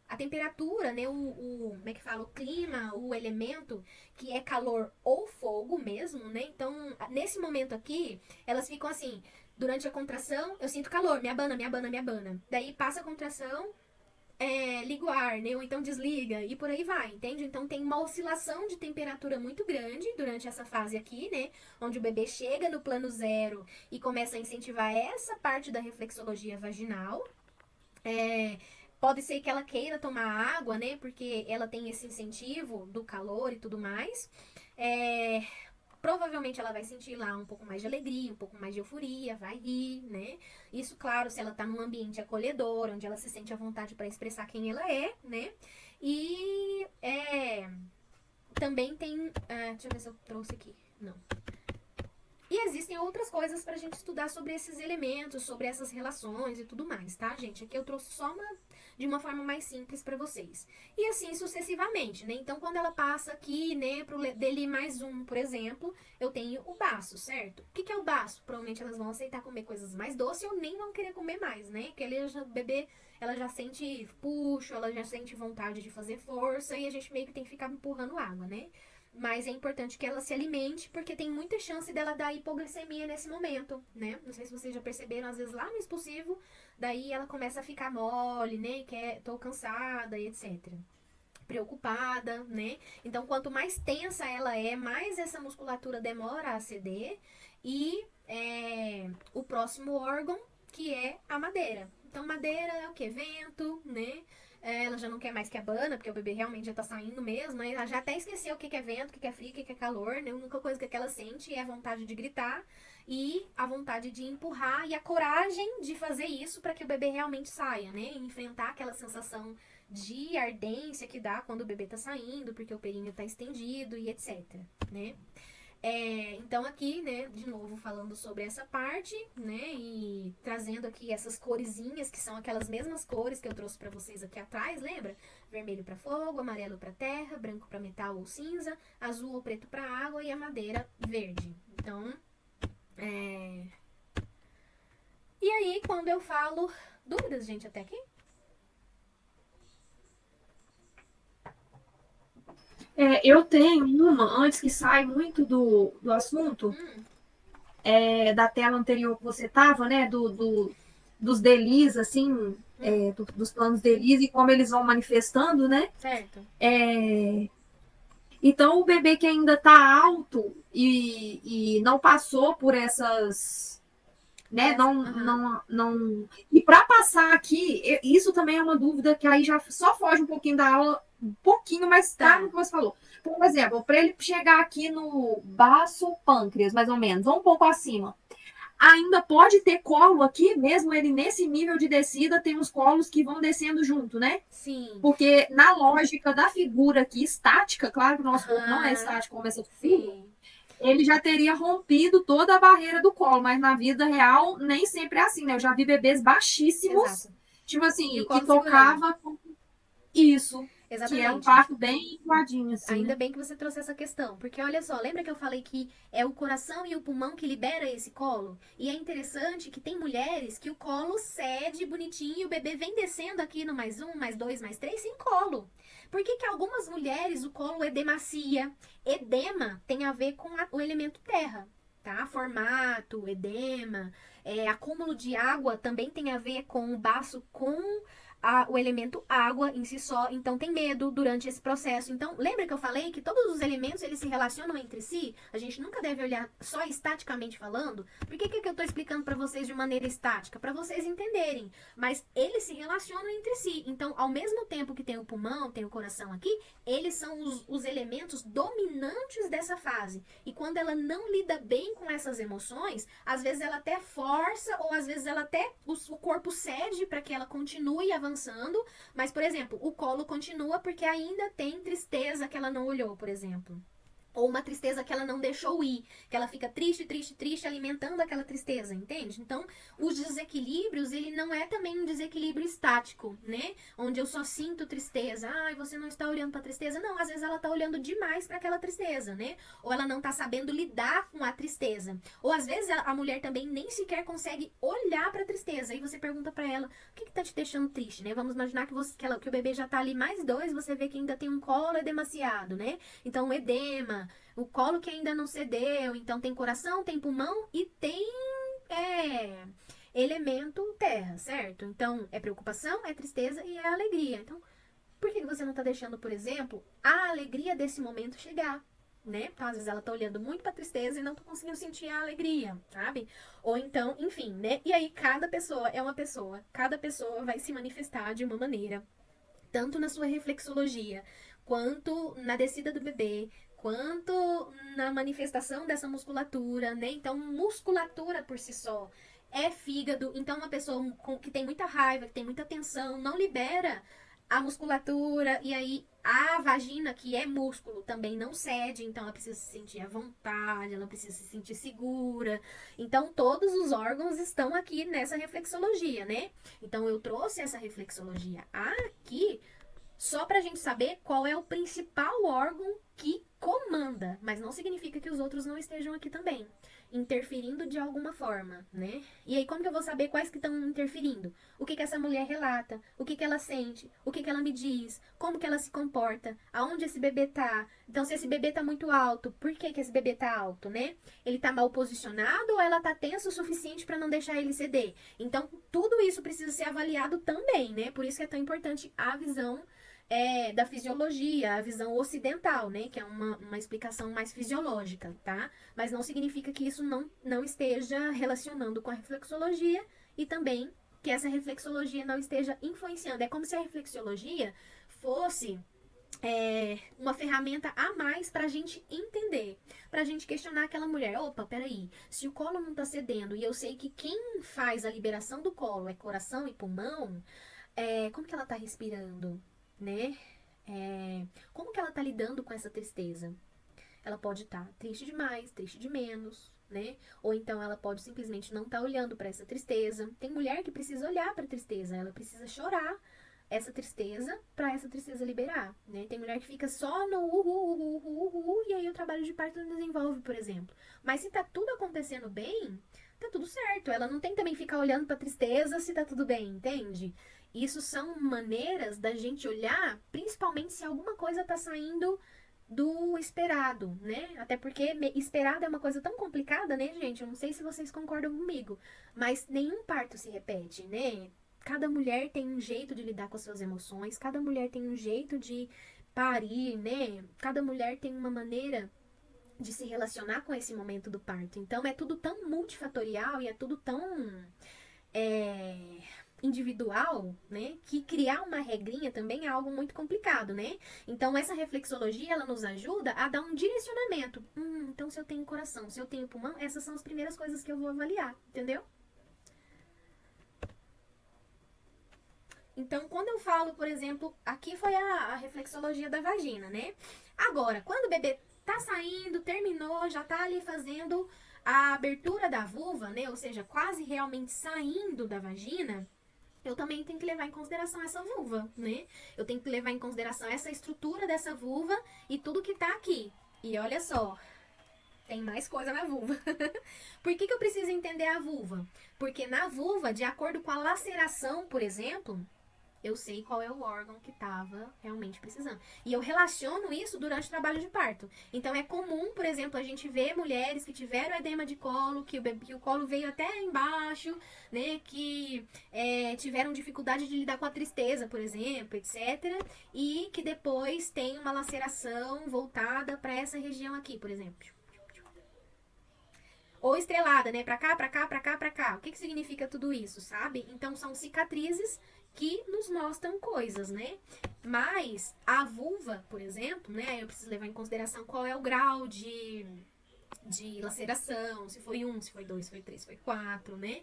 Speaker 2: a temperatura, né, como é que fala, o clima, o elemento, que é calor ou fogo mesmo, né? Então, nesse momento aqui, elas ficam assim, durante a contração, eu sinto calor, me abana, me abana, me abana. Daí passa a contração, liga o ar, né? Ou então desliga, e por aí vai, entende? Então tem uma oscilação de temperatura muito grande durante essa fase aqui, né? Onde o bebê chega no plano 0 e começa a incentivar essa parte da reflexologia vaginal, Pode ser que ela queira tomar água, né? Porque ela tem esse incentivo do calor e tudo mais. É, provavelmente ela vai sentir lá um pouco mais de alegria, um pouco mais de euforia, vai rir, né? Isso, claro, se ela tá num ambiente acolhedor, onde ela se sente à vontade para expressar quem ela é, né? E também tem. Deixa eu ver se eu trouxe aqui. Não. E existem outras coisas pra gente estudar sobre esses elementos, sobre essas relações e tudo mais, tá, gente? Aqui eu trouxe só de uma forma mais simples pra vocês. E assim sucessivamente, né? Então, quando ela passa aqui, né, pro dele mais um, por exemplo, eu tenho o baço, certo? O que é o baço? Provavelmente elas vão aceitar comer coisas mais doces ou nem vão querer comer mais, né? Porque o bebê, ela já sente puxo, ela já sente vontade de fazer força e a gente meio que tem que ficar empurrando água, né? Mas é importante que ela se alimente, porque tem muita chance dela dar hipoglicemia nesse momento, né? Não sei se vocês já perceberam, às vezes lá no expulsivo, daí ela começa a ficar mole, né? Tô cansada e etc. Preocupada, né? Então, quanto mais tensa ela é, mais essa musculatura demora a ceder. E o próximo órgão, que é a madeira. Então, madeira é o que? Vento, né? Ela já não quer mais que abana, porque o bebê realmente já tá saindo mesmo, né? Ela já até esqueceu o que é vento, o que é frio, o que é calor, né? A única coisa que ela sente é a vontade de gritar e a vontade de empurrar e a coragem de fazer isso para que o bebê realmente saia, né? E enfrentar aquela sensação de ardência que dá quando o bebê tá saindo, porque o períneo tá estendido e etc, né? Então aqui, né, de novo falando sobre essa parte, né, e trazendo aqui essas coresinhas, que são aquelas mesmas cores que eu trouxe pra vocês aqui atrás, lembra? Vermelho pra fogo, amarelo pra terra, branco pra metal ou cinza, azul ou preto pra água e a madeira verde. Então, E aí, quando eu falo... Dúvidas, gente, até aqui?
Speaker 5: Eu tenho uma, antes que saia muito do assunto, da tela anterior que você estava, né? Dos DELIS, assim, dos planos DELIS e como eles vão manifestando, né?
Speaker 2: Certo.
Speaker 5: Então, o bebê que ainda está alto e não passou por essas, né? Não. E para passar aqui, isso também é uma dúvida que aí já só foge um pouquinho da aula, um pouquinho, mas tá no que você falou. Por exemplo, para ele chegar aqui no baço pâncreas, mais ou menos, ou um pouco acima, ainda pode ter colo aqui, mesmo ele nesse nível de descida, tem uns colos que vão descendo junto, né?
Speaker 2: Sim.
Speaker 5: Porque na lógica da figura aqui estática, claro que o nosso corpo não é estático como essa figura, ele já teria rompido toda a barreira do colo, mas na vida real nem sempre é assim, né? Eu já vi bebês baixíssimos,
Speaker 2: Exato.
Speaker 5: tipo assim,
Speaker 2: colo
Speaker 5: que tocava com isso.
Speaker 2: Exatamente.
Speaker 5: Que é um parto bem enjoadinho, assim.
Speaker 2: Ainda
Speaker 5: né?
Speaker 2: bem que você trouxe essa questão, porque olha só, lembra que eu falei que é o coração e o pulmão que libera esse colo? E é interessante que tem mulheres que o colo cede bonitinho e o bebê vem descendo aqui no mais um, mais dois, mais três, sem colo. Por que que algumas mulheres o colo edemacia? Edema tem a ver com o elemento terra, tá? Formato, edema, acúmulo de água também tem a ver com o baço com o elemento água em si só, então tem medo durante esse processo. Então, lembra que eu falei que todos os elementos eles se relacionam entre si? A gente nunca deve olhar só estaticamente falando. Por que eu tô explicando para vocês de maneira estática? Para vocês entenderem. Mas eles se relacionam entre si. Então, ao mesmo tempo que tem o pulmão, tem o coração aqui, eles são os elementos dominantes dessa fase. E quando ela não lida bem com essas emoções, às vezes ela até força, ou às vezes ela até o corpo cede para que ela continue avançando, mas, por exemplo, o colo continua porque ainda tem tristeza que ela não olhou, por exemplo. Ou uma tristeza que ela não deixou ir, que ela fica triste, triste, triste, alimentando aquela tristeza, entende? Então, os desequilíbrios, ele não é também um desequilíbrio estático, né? Onde eu só sinto tristeza. Ai, você não está olhando para a tristeza. Não, às vezes ela está olhando demais para aquela tristeza, né? Ou ela não está sabendo lidar com a tristeza. Ou às vezes a mulher também nem sequer consegue olhar para a tristeza. Aí você pergunta para ela, o que está te deixando triste, né? Vamos imaginar que o bebê já está ali mais dois, você vê que ainda tem um colo edemaciado, né? Então, edema, o colo que ainda não cedeu, então tem coração, tem pulmão e tem elemento terra, certo? Então, é preocupação, é tristeza e é alegria. Então, por que você não está deixando, por exemplo, a alegria desse momento chegar? né? Então, às vezes ela tá olhando muito pra tristeza e não tá conseguindo sentir a alegria, sabe? Ou então, enfim, né? E aí cada pessoa é uma pessoa, cada pessoa vai se manifestar de uma maneira, tanto na sua reflexologia, quanto na descida do bebê, quanto na manifestação dessa musculatura, né? Então, musculatura por si só é fígado. Então, uma pessoa que tem muita raiva, que tem muita tensão, não libera a musculatura, e aí a vagina, que é músculo, também não cede, então ela precisa se sentir à vontade, ela precisa se sentir segura. Então, todos os órgãos estão aqui nessa reflexologia, né? Então, eu trouxe essa reflexologia aqui só pra gente saber qual é o principal órgão que comanda, mas não significa que os outros não estejam aqui também, interferindo de alguma forma, né? E aí, como que eu vou saber quais que estão interferindo? O que que essa mulher relata? O que que ela sente? O que que ela me diz? Como que ela se comporta? Aonde esse bebê tá? Então, se esse bebê tá muito alto, por que que esse bebê tá alto, né? Ele tá mal posicionado ou ela tá tensa o suficiente pra não deixar ele ceder? Então, tudo isso precisa ser avaliado também, né? Por isso que é tão importante a visão da fisiologia, a visão ocidental, né? Que é uma explicação mais fisiológica, tá? Mas não significa que isso não esteja relacionando com a reflexologia e também que essa reflexologia não esteja influenciando. É como se a reflexologia fosse uma ferramenta a mais pra gente entender, pra gente questionar aquela mulher. Opa, peraí, se o colo não tá cedendo e eu sei que quem faz a liberação do colo é coração e pulmão, como que ela tá respirando, né? Como que ela tá lidando com essa tristeza? Ela pode estar triste demais, triste de menos, né? Ou então ela pode simplesmente não estar olhando para essa tristeza. Tem mulher que precisa olhar para a tristeza, ela precisa chorar essa tristeza para essa tristeza liberar, né? Tem mulher que fica só no e aí o trabalho de parto não desenvolve, por exemplo. Mas se tá tudo acontecendo bem, tá tudo certo. Ela não tem também que ficar olhando para tristeza se tá tudo bem, entende? Isso são maneiras da gente olhar, principalmente se alguma coisa tá saindo do esperado, né? Até porque esperado é uma coisa tão complicada, né, gente? Eu não sei se vocês concordam comigo, mas nenhum parto se repete, né? Cada mulher tem um jeito de lidar com as suas emoções, cada mulher tem um jeito de parir, né? Cada mulher tem uma maneira de se relacionar com esse momento do parto. Então é tudo tão multifatorial e é tudo tão individual, né, que criar uma regrinha também é algo muito complicado, né? Então essa reflexologia, ela nos ajuda a dar um direcionamento. Então se eu tenho coração, se eu tenho pulmão, essas são as primeiras coisas que eu vou avaliar, entendeu? Então, quando eu falo, por exemplo, aqui foi a reflexologia da vagina, né? Agora, quando o bebê tá saindo, terminou, já tá ali fazendo a abertura da vulva, né? Ou seja, quase realmente saindo da vagina, eu também tenho que levar em consideração essa vulva, né? Eu tenho que levar em consideração essa estrutura dessa vulva e tudo que tá aqui. E olha só, tem mais coisa na vulva. Por que eu preciso entender a vulva? Porque na vulva, de acordo com a laceração, por exemplo, eu sei qual é o órgão que estava realmente precisando. E eu relaciono isso durante o trabalho de parto. Então é comum, por exemplo, a gente ver mulheres que tiveram edema de colo, que o colo veio até embaixo, né? Que tiveram dificuldade de lidar com a tristeza, por exemplo, etc. E que depois tem uma laceração voltada para essa região aqui, por exemplo. Ou estrelada, né? Pra cá, pra cá, pra cá, pra cá. O que significa tudo isso, sabe? Então são cicatrizes que nos mostram coisas, né? Mas a vulva, por exemplo, né? Eu preciso levar em consideração qual é o grau de laceração, se foi 1, se foi 2, se foi 3, se foi 4, né?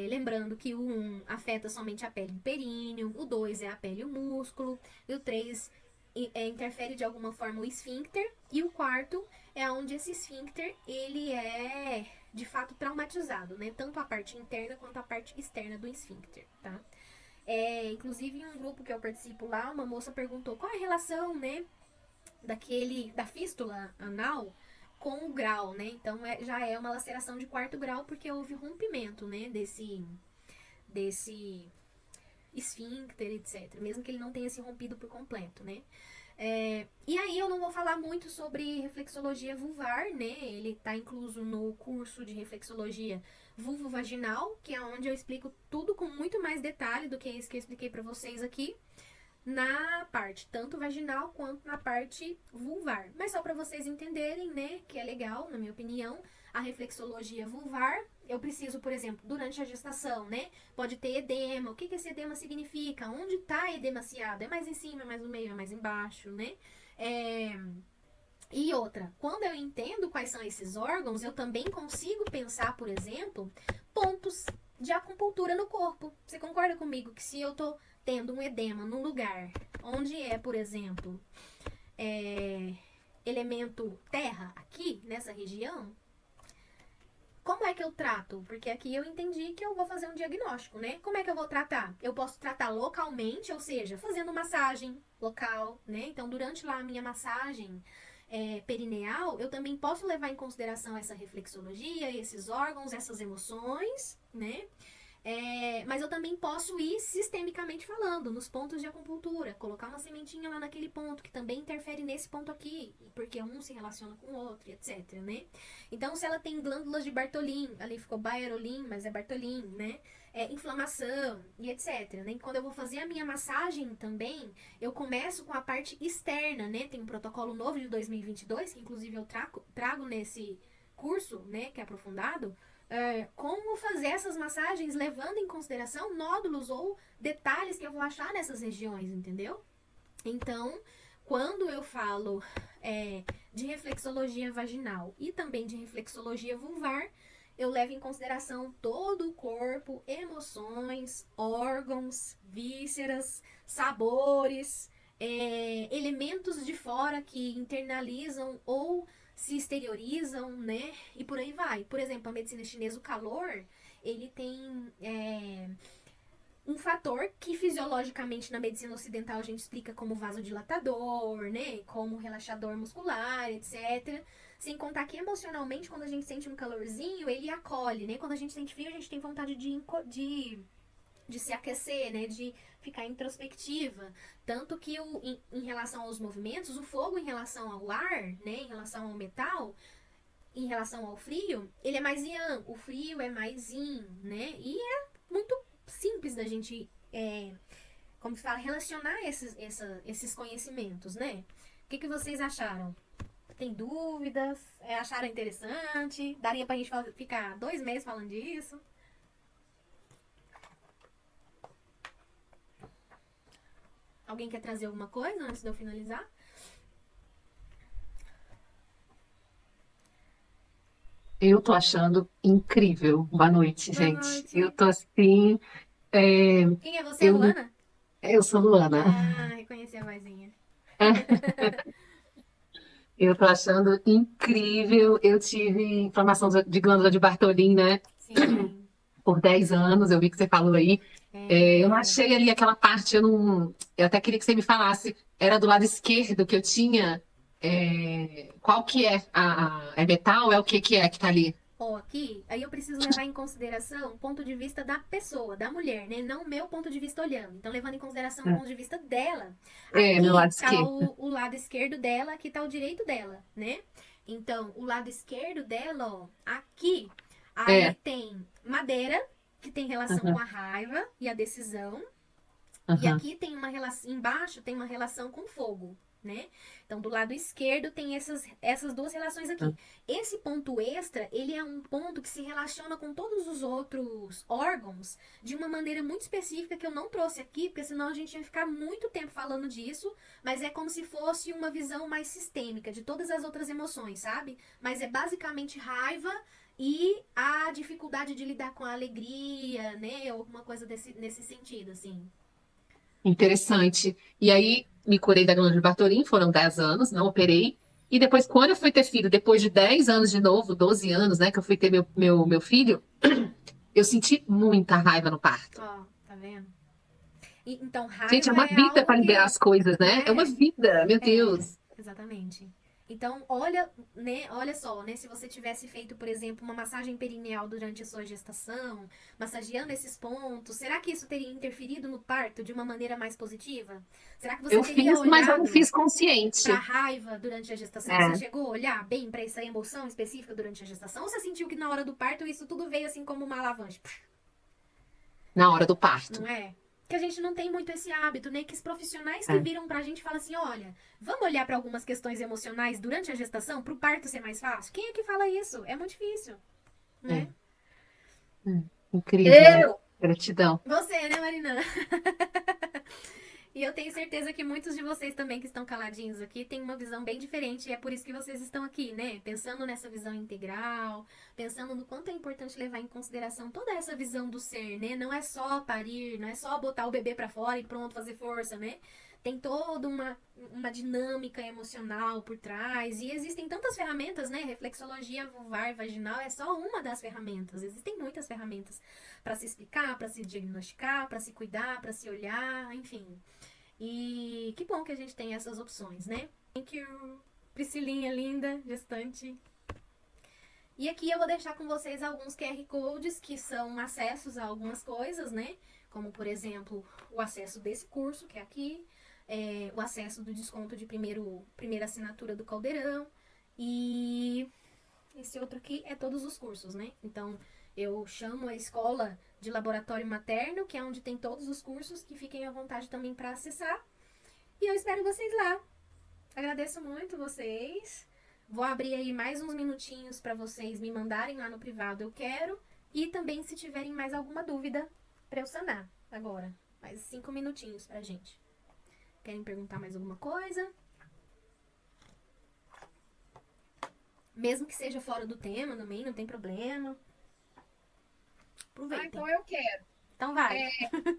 Speaker 2: Lembrando que o 1 afeta somente a pele do períneo, o 2 é a pele e o músculo, e o 3 interfere de alguma forma o esfíncter, e o 4 é onde esse esfíncter, ele é de fato traumatizado, né? Tanto a parte interna quanto a parte externa do esfíncter, tá? Inclusive, em um grupo que eu participo lá, uma moça perguntou qual é a relação, né, da fístula anal com o grau, né? Então, já é uma laceração de 4º grau, porque houve rompimento, né, desse esfíncter, etc. Mesmo que ele não tenha se rompido por completo, né? E aí eu não vou falar muito sobre reflexologia vulvar, né? Ele está incluso no curso de reflexologia vulvovaginal, que é onde eu explico tudo com muito mais detalhe do que isso que eu expliquei para vocês aqui. na parte tanto vaginal quanto na parte vulvar. Mas só para vocês entenderem, né, que é legal, na minha opinião, a reflexologia vulvar, eu preciso, por exemplo, durante a gestação, né, pode ter edema. O que esse edema significa? Onde está edemaciado? É mais em cima, é mais no meio, é mais embaixo, né? E outra, quando eu entendo quais são esses órgãos, eu também consigo pensar, por exemplo, pontos de acupuntura no corpo. Você concorda comigo que se eu tô tendo um edema num lugar onde por exemplo, elemento terra, aqui, nessa região, como é que eu trato? Porque aqui eu entendi que eu vou fazer um diagnóstico, né? Como é que eu vou tratar? Eu posso tratar localmente, ou seja, fazendo massagem local, né? Então, durante lá a minha massagem perineal, eu também posso levar em consideração essa reflexologia, esses órgãos, essas emoções, né? Mas eu também posso ir sistemicamente falando, nos pontos de acupuntura, colocar uma sementinha lá naquele ponto, que também interfere nesse ponto aqui, porque um se relaciona com o outro, etc, né? Então, se ela tem glândulas de Bartholin, ali ficou Baerolin, mas é Bartholin, né? Inflamação e etc, né? E quando eu vou fazer a minha massagem também, eu começo com a parte externa, né? Tem um protocolo novo de 2022, que inclusive eu trago nesse curso, né, que é aprofundado, como fazer essas massagens levando em consideração nódulos ou detalhes que eu vou achar nessas regiões, entendeu? Então, quando eu falo de reflexologia vaginal e também de reflexologia vulvar, eu levo em consideração todo o corpo, emoções, órgãos, vísceras, sabores, elementos de fora que internalizam ou se exteriorizam, né? E por aí vai. Por exemplo, a medicina chinesa, o calor, ele tem um fator que fisiologicamente na medicina ocidental a gente explica como vasodilatador, né? Como relaxador muscular, etc. Sem contar que emocionalmente, quando a gente sente um calorzinho, ele acolhe, né? Quando a gente sente frio, a gente tem vontade de se aquecer, né? De ficar introspectiva. Tanto que em relação aos movimentos, o fogo em relação ao ar, né? Em relação ao metal, em relação ao frio, ele é mais yang. O frio é mais yin, né? E é muito simples da gente, como se fala, relacionar esses conhecimentos, né? O que vocês acharam? Tem dúvidas? Acharam interessante? Daria pra gente ficar 2 meses falando disso? Alguém quer trazer alguma coisa antes de eu finalizar?
Speaker 4: Eu tô achando incrível. Boa noite,
Speaker 2: Boa
Speaker 4: gente.
Speaker 2: noite.
Speaker 4: Eu tô assim.
Speaker 2: Quem é você,
Speaker 4: Eu,
Speaker 2: Luana?
Speaker 4: eu sou Luana.
Speaker 2: Reconheci a vozinha.
Speaker 4: Eu tô achando incrível. Eu tive inflamação de glândula de Bartholin, né?
Speaker 2: Sim.
Speaker 4: Por 10 anos. Eu vi que você falou aí. Eu não achei ali aquela parte. Eu até queria que você me falasse. Era do lado esquerdo que eu tinha. Qual que é? É metal? É o que é que tá ali?
Speaker 2: Aqui, aí eu preciso levar em consideração o ponto de vista da pessoa, da mulher, né? Não o meu ponto de vista olhando. Então, levando em consideração o ponto de vista dela. Aqui
Speaker 4: Meu lado
Speaker 2: tá
Speaker 4: esquerdo.
Speaker 2: o lado esquerdo dela, aqui tá o direito dela, né? Então, o lado esquerdo dela, ó, aqui, aí tem madeira, que tem relação com a raiva e a decisão. E aqui tem uma relação, embaixo tem uma relação com fogo, né? Então, do lado esquerdo tem essas duas relações aqui. Esse ponto extra, ele é um ponto que se relaciona com todos os outros órgãos de uma maneira muito específica que eu não trouxe aqui, porque senão a gente ia ficar muito tempo falando disso, mas é como se fosse uma visão mais sistêmica de todas as outras emoções, sabe? Mas é basicamente raiva e a dificuldade de lidar com a alegria, né? Ou alguma coisa nesse sentido, assim.
Speaker 4: Interessante. E aí, me curei da glândula de Bartholin, foram 10 anos, não operei. E depois, quando eu fui ter filho, depois de 10 anos de novo, 12 anos, né, que eu fui ter meu filho, eu senti muita raiva no parto.
Speaker 2: Ó, tá vendo? Então, raiva
Speaker 4: Gente, é uma vida
Speaker 2: algo
Speaker 4: para liberar
Speaker 2: que...
Speaker 4: as coisas, né? É uma vida, meu Deus.
Speaker 2: Exatamente. Então, olha só, né? Se você tivesse feito, por exemplo, uma massagem perineal durante a sua gestação, massageando esses pontos, será que isso teria interferido no parto de uma maneira mais positiva? Será que você
Speaker 4: Eu
Speaker 2: teria
Speaker 4: fiz, mas eu não
Speaker 2: olhado
Speaker 4: fiz consciente.
Speaker 2: pra raiva durante a gestação? Você chegou a olhar bem pra essa emoção específica durante a gestação? Ou você sentiu que na hora do parto isso tudo veio assim como uma alavanche?
Speaker 4: Na hora do parto.
Speaker 2: Não é? que a gente não tem muito esse hábito, né? Que os profissionais que viram pra gente falam assim, olha, vamos olhar pra algumas questões emocionais durante a gestação, pro parto ser mais fácil? Quem é que fala isso? É muito difícil, né?
Speaker 4: Incrível.
Speaker 5: Eu,
Speaker 4: Gratidão.
Speaker 2: Você, né, Marina? E eu tenho certeza que muitos de vocês também que estão caladinhos aqui têm uma visão bem diferente e é por isso que vocês estão aqui, né? Pensando nessa visão integral, pensando no quanto é importante levar em consideração toda essa visão do ser, né? Não é só parir, não é só botar o bebê pra fora e pronto, fazer força, né? Tem toda uma dinâmica emocional por trás e existem tantas ferramentas, né? Reflexologia vulvar e vaginal é só uma das ferramentas. Existem muitas ferramentas pra se explicar, pra se diagnosticar, pra se cuidar, pra se olhar, enfim. E que bom que a gente tem essas opções, né? Thank you, Priscilinha linda, gestante. E aqui eu vou deixar com vocês alguns QR Codes que são acessos a algumas coisas, né? Como, por exemplo, o acesso desse curso, que é aqui, o acesso do desconto de primeira assinatura do Caldeirão. E esse outro aqui é todos os cursos, né? Então, eu chamo a escola de laboratório materno, que é onde tem todos os cursos, que fiquem à vontade também para acessar. E eu espero vocês lá. Agradeço muito vocês. Vou abrir aí mais uns minutinhos para vocês me mandarem lá no privado, eu quero. E também se tiverem mais alguma dúvida para eu sanar agora. Mais 5 minutinhos pra gente. Querem perguntar mais alguma coisa? Mesmo que seja fora do tema também, não tem problema. Aproveitem.
Speaker 5: então eu quero.
Speaker 2: Então vai.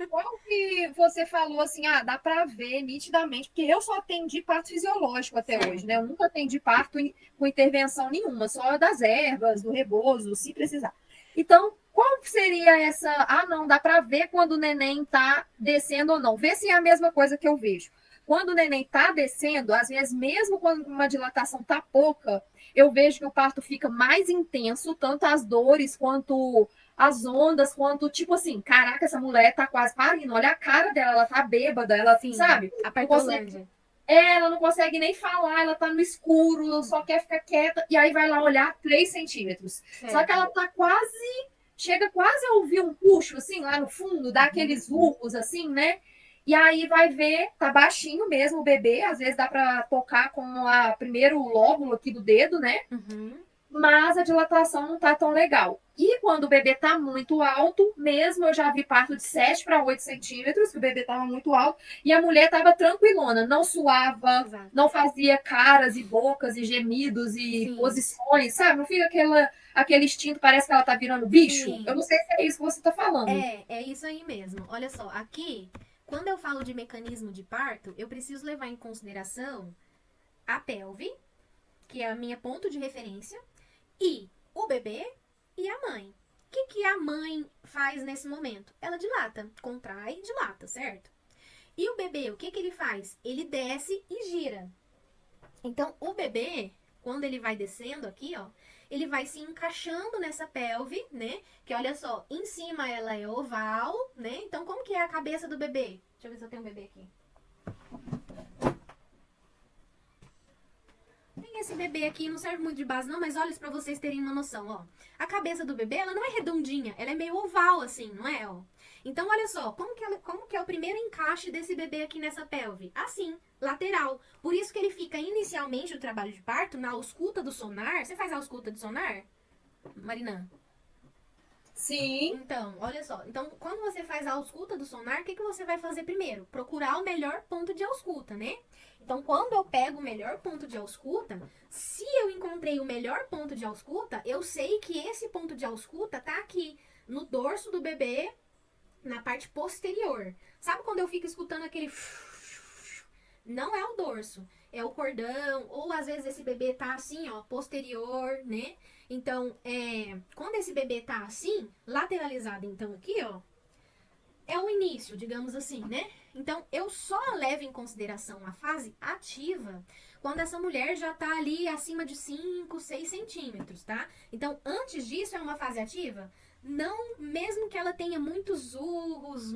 Speaker 5: Qual que você falou assim, dá pra ver nitidamente, porque eu só atendi parto fisiológico até hoje, né? Eu nunca atendi parto com intervenção nenhuma, só das ervas, do rebozo, se precisar. Então, qual seria essa? Não, dá pra ver quando o neném tá descendo ou não. Vê se é a mesma coisa que eu vejo. Quando o neném tá descendo, às vezes, mesmo quando uma dilatação tá pouca, eu vejo que o parto fica mais intenso, tanto as dores quanto as ondas, quanto, tipo assim, caraca, essa mulher tá quase parindo, olha a cara dela, ela tá bêbada, ela,
Speaker 2: Sim,
Speaker 5: sabe?
Speaker 2: a partolândia.
Speaker 5: Ela não consegue nem falar, ela tá no escuro, só quer ficar quieta, e aí vai lá olhar 3 centímetros.
Speaker 2: Certo.
Speaker 5: Só que ela tá chega quase a ouvir um puxo, assim, lá no fundo, dá aqueles urros, assim, né? E aí vai ver, tá baixinho mesmo o bebê, às vezes dá pra tocar com o primeiro lóbulo aqui do dedo, né? Mas a dilatação não tá tão legal. E quando o bebê tá muito alto, mesmo eu já vi parto de 7 para 8 centímetros, que o bebê tava muito alto, e a mulher tava tranquilona, não suava,
Speaker 2: Exato.
Speaker 5: não fazia caras e bocas e gemidos e
Speaker 2: Sim.
Speaker 5: posições, sabe? Não fica aquele instinto, parece que ela tá virando bicho.
Speaker 2: Sim.
Speaker 5: Eu não sei se é isso que você tá falando.
Speaker 2: É isso aí mesmo. Olha só, aqui, quando eu falo de mecanismo de parto, eu preciso levar em consideração a pelve, que é a minha ponto de referência, e o bebê e a mãe. O que a mãe faz nesse momento? Ela dilata, contrai e dilata, certo? E o bebê, o que ele faz? Ele desce e gira. Então, o bebê, quando ele vai descendo aqui, ó, ele vai se encaixando nessa pelve, né? Que olha só, em cima ela é oval, né? Então, como que é a cabeça do bebê? Deixa eu ver se eu tenho um bebê aqui. Tem esse bebê aqui, não serve muito de base não, mas olha isso pra vocês terem uma noção, ó. A cabeça do bebê, ela não é redondinha, ela é meio oval assim, não é, ó? Então, olha só, como que é o primeiro encaixe desse bebê aqui nessa pelve? Assim, lateral. Por isso que ele fica inicialmente o trabalho de parto na ausculta do sonar. Você faz a ausculta de sonar, Marina?
Speaker 5: Sim.
Speaker 2: Então, olha só. Então, quando você faz a ausculta do sonar, o que você vai fazer primeiro? Procurar o melhor ponto de ausculta, né? Então, quando eu pego o melhor ponto de ausculta, se eu encontrei o melhor ponto de ausculta, eu sei que esse ponto de ausculta tá aqui, no dorso do bebê, na parte posterior. Sabe quando eu fico escutando aquele... Não é o dorso, é o cordão, ou às vezes esse bebê tá assim, ó, posterior, né? Então, quando esse bebê tá assim, lateralizado, então aqui, ó, é o início, digamos assim, né? Então, eu só levo em consideração a fase ativa quando essa mulher já tá ali acima de 5, 6 centímetros, tá? Então, antes disso, é uma fase ativa? não, mesmo que ela tenha muitos urros,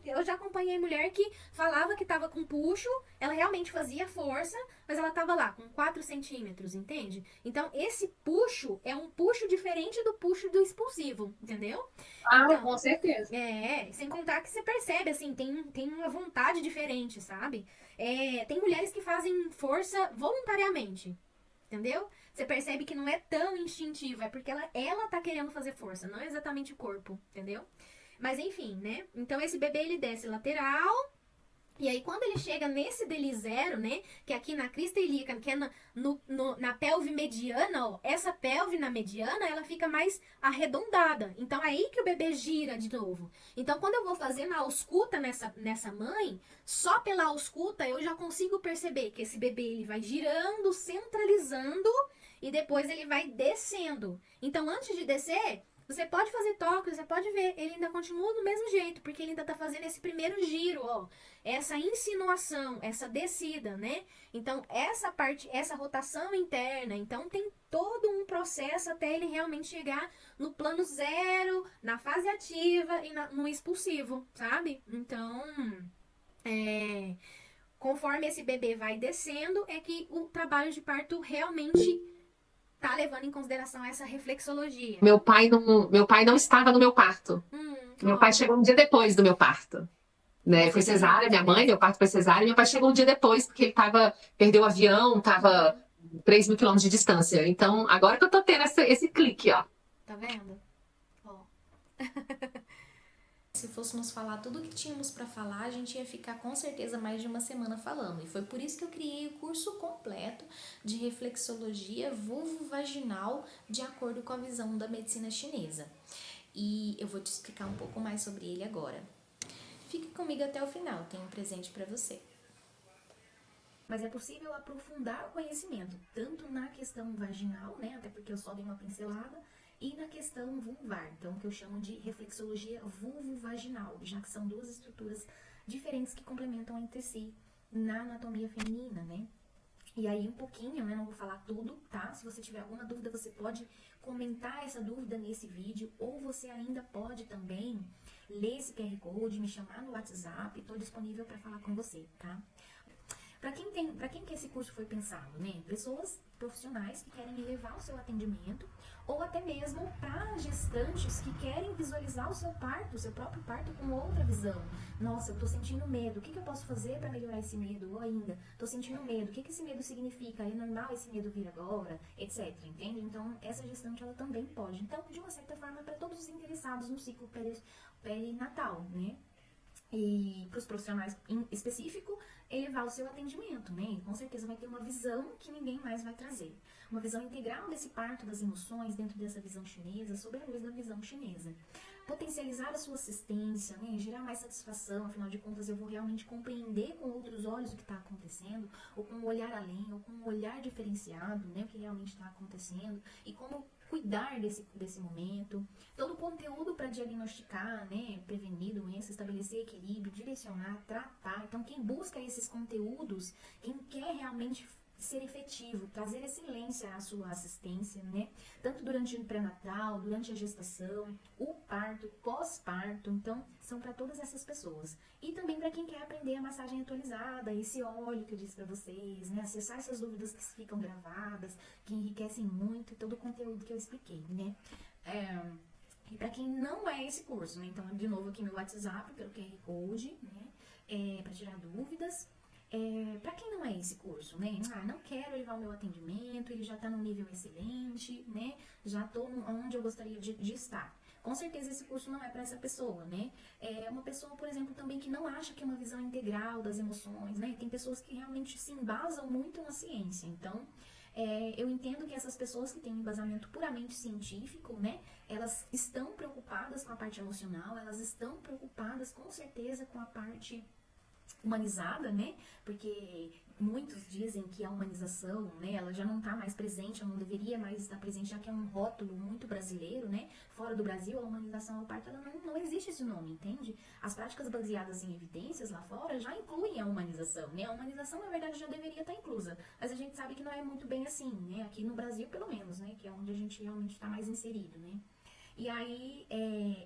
Speaker 2: eu já acompanhei mulher que falava que tava com puxo, ela realmente fazia força, mas ela tava lá com 4 centímetros, entende? Então, esse puxo é um puxo diferente do puxo do expulsivo, entendeu?
Speaker 5: Ah,
Speaker 2: Então,
Speaker 5: com certeza.
Speaker 2: sem contar que você percebe, assim, tem uma vontade diferente, sabe? Tem mulheres que fazem força voluntariamente, entendeu? Você percebe que não é tão instintivo, é porque ela tá querendo fazer força, não é exatamente o corpo, entendeu? Mas enfim, né? Então esse bebê ele desce lateral, e aí quando ele chega nesse DL0, né? Que é aqui na crista ilíaca, que é na pelve mediana, ó, essa pelve na mediana, ela fica mais arredondada. Então aí que o bebê gira de novo. Então quando eu vou fazer na ausculta nessa mãe, só pela ausculta eu já consigo perceber que esse bebê ele vai girando, centralizando e depois ele vai descendo. Então antes de descer, você pode fazer toque, você pode ver, ele ainda continua do mesmo jeito, porque ele ainda tá fazendo esse primeiro giro, ó. Essa insinuação, essa descida, né? Então, essa parte, essa rotação interna, então tem todo um processo até ele realmente chegar no plano zero, na fase ativa e no expulsivo, sabe? Então, conforme esse bebê vai descendo, é que o trabalho de parto realmente tá levando em consideração essa reflexologia.
Speaker 4: Meu pai não estava no meu parto. Meu pai chegou um dia depois do meu parto. Né? Foi cesárea, minha mãe, meu parto foi cesárea, meu pai chegou um dia depois, porque ele perdeu o avião, estava 3.000 quilômetros de distância. Então, agora que eu tô tendo esse clique, ó.
Speaker 2: Tá vendo? Ó.
Speaker 1: Se fôssemos falar tudo o que tínhamos para falar, a gente ia ficar com certeza mais de uma semana falando. E foi por isso que eu criei o curso completo de reflexologia vulvo-vaginal de acordo com a visão da medicina chinesa. E eu vou te explicar um pouco mais sobre ele agora. Fique comigo até o final, tem um presente para você. Mas é possível aprofundar o conhecimento, tanto na questão vaginal, né, até porque eu só dei uma pincelada, e na questão vulvar, então que eu chamo de reflexologia vulvo-vaginal, já que são duas estruturas diferentes que complementam entre si na anatomia feminina, né? E aí um pouquinho, né, não vou falar tudo, tá? Se você tiver alguma dúvida, você pode comentar essa dúvida nesse vídeo, ou você ainda pode também ler esse QR Code, me chamar no WhatsApp, estou disponível para falar com você, tá? Para quem que esse curso foi pensado, né? Pessoas profissionais que querem elevar o seu atendimento, ou até mesmo para gestantes que querem visualizar o seu parto, o seu próprio parto com outra visão. Nossa, eu tô sentindo medo, o que eu posso fazer para melhorar esse medo? Ou ainda, tô sentindo medo, o que esse medo significa? É normal esse medo vir agora? Etc, entende? Então, essa gestante, ela também pode. Então, de uma certa forma, para todos os interessados no ciclo perinatal, né? E para os profissionais em específico, elevar o seu atendimento, né? E com certeza vai ter uma visão que ninguém mais vai trazer. Uma visão integral desse parto das emoções dentro dessa visão chinesa, sob a luz da visão chinesa. Potencializar a sua assistência, né? Gerar mais satisfação, afinal de contas eu vou realmente compreender com outros olhos o que está acontecendo, ou com um olhar além, ou com um olhar diferenciado, né? O que realmente está acontecendo, e como cuidar desse momento, todo o conteúdo para diagnosticar, né, prevenir doença, estabelecer equilíbrio, direcionar, tratar. Então, quem busca esses conteúdos, quem quer realmente ser efetivo, trazer excelência à sua assistência, né, tanto durante o pré-natal, durante a gestação, o parto, pós-parto, então, são para todas essas pessoas. E também para quem quer aprender a massagem atualizada, esse óleo que eu disse para vocês, né, acessar essas dúvidas que ficam gravadas, que enriquecem muito todo o conteúdo que eu expliquei, né. E para quem não é esse curso, né, então, de novo aqui meu WhatsApp, pelo QR Code, né, para tirar dúvidas. Para quem não é esse curso, né? Não quero elevar o meu atendimento, ele já está num nível excelente, né? Já estou onde eu gostaria de estar. Com certeza esse curso não é para essa pessoa, né? É uma pessoa, por exemplo, também que não acha que é uma visão integral das emoções, né? Tem pessoas que realmente se embasam muito na ciência. Então, eu entendo que essas pessoas que têm um embasamento puramente científico, né? Elas estão preocupadas com a parte emocional, elas estão preocupadas com certeza com a parte humanizada, né? Porque muitos dizem que a humanização, né, ela já não está mais presente, ela não deveria mais estar presente, já que é um rótulo muito brasileiro, né? Fora do Brasil, a humanização ao parto, ela não existe esse nome, entende? As práticas baseadas em evidências lá fora já incluem a humanização, né? A humanização, na verdade, já deveria estar inclusa, mas a gente sabe que não é muito bem assim, né? Aqui no Brasil, pelo menos, né? Que é onde a gente realmente está mais inserido, né? E aí,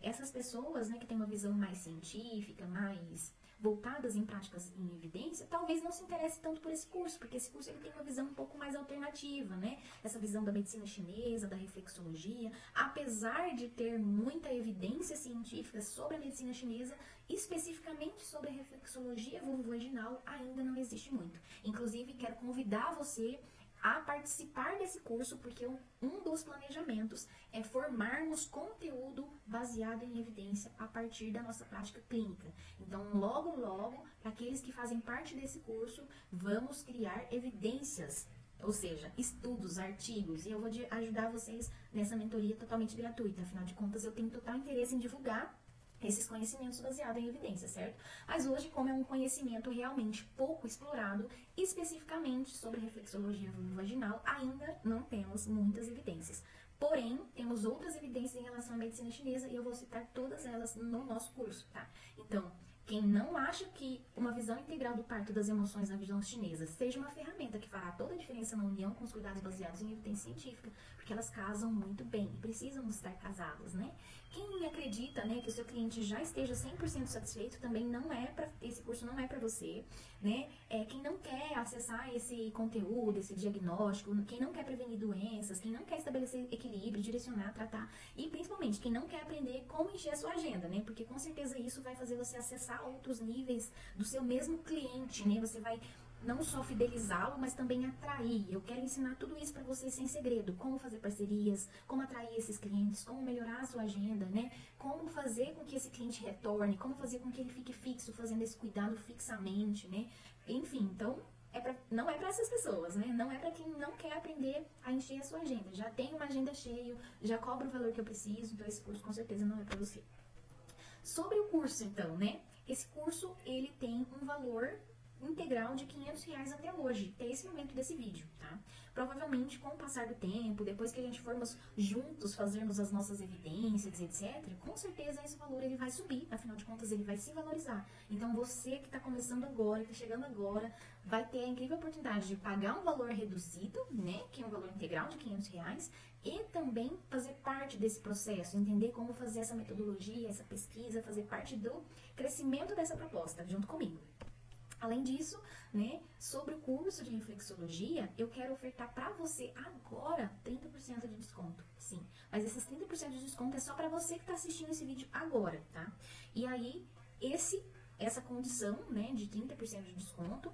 Speaker 1: essas pessoas, né, que têm uma visão mais científica, mais voltadas em práticas em evidência, talvez não se interesse tanto por esse curso, porque esse curso ele tem uma visão um pouco mais alternativa, né? Essa visão da medicina chinesa, da reflexologia, apesar de ter muita evidência científica sobre a medicina chinesa, especificamente sobre a reflexologia vulvovaginal, ainda não existe muito. Inclusive, quero convidar você a participar desse curso, porque um dos planejamentos é formarmos conteúdo baseado em evidência a partir da nossa prática clínica. Então, logo, logo, para aqueles que fazem parte desse curso, vamos criar evidências, ou seja, estudos, artigos, e eu vou ajudar vocês nessa mentoria totalmente gratuita. Afinal de contas, eu tenho total interesse em divulgar esses conhecimentos baseados em evidência, certo? Mas hoje, como é um conhecimento realmente pouco explorado, especificamente sobre reflexologia vulvovaginal, ainda não temos muitas evidências. Porém, temos outras evidências em relação à medicina chinesa e eu vou citar todas elas no nosso curso, tá? Então, quem não acha que uma visão integral do parto das emoções na visão chinesa seja uma ferramenta que fará toda a diferença na união com os cuidados baseados em evidência científica, porque elas casam muito bem e precisam estar casadas, né? Quem acredita, né, que o seu cliente já esteja 100% satisfeito, também não é para esse curso não é para você, né? Quem não quer acessar esse conteúdo, esse diagnóstico, quem não quer prevenir doenças, quem não quer estabelecer equilíbrio, direcionar, tratar, e principalmente quem não quer aprender como encher a sua agenda, né? Porque com certeza isso vai fazer você acessar outros níveis do seu mesmo cliente, né? Você vai não só fidelizá-lo, mas também atrair. Eu quero ensinar tudo isso para vocês sem segredo. Como fazer parcerias, como atrair esses clientes, como melhorar a sua agenda, né? Como fazer com que esse cliente retorne, como fazer com que ele fique fixo, fazendo esse cuidado fixamente, né? Enfim, então, não é para essas pessoas, né? Não é para quem não quer aprender a encher a sua agenda. Já tem uma agenda cheia, já cobra o valor que eu preciso, então esse curso com certeza não é para você. Sobre o curso, então, né? Esse curso, ele tem um valor integral de R$500 até hoje, até esse momento desse vídeo, tá? Provavelmente, com o passar do tempo, depois que a gente formos juntos fazermos as nossas evidências, etc., com certeza esse valor ele vai subir, afinal de contas ele vai se valorizar. Então você que está começando agora, que está chegando agora, vai ter a incrível oportunidade de pagar um valor reduzido, né, que é um valor integral de R$500, e também fazer parte desse processo, entender como fazer essa metodologia, essa pesquisa, fazer parte do crescimento dessa proposta, junto comigo. Além disso, né, sobre o curso de reflexologia, eu quero ofertar para você agora 30% de desconto. Sim, mas esses 30% de desconto é só para você que está assistindo esse vídeo agora, tá? E aí, essa condição, né, de 30% de desconto,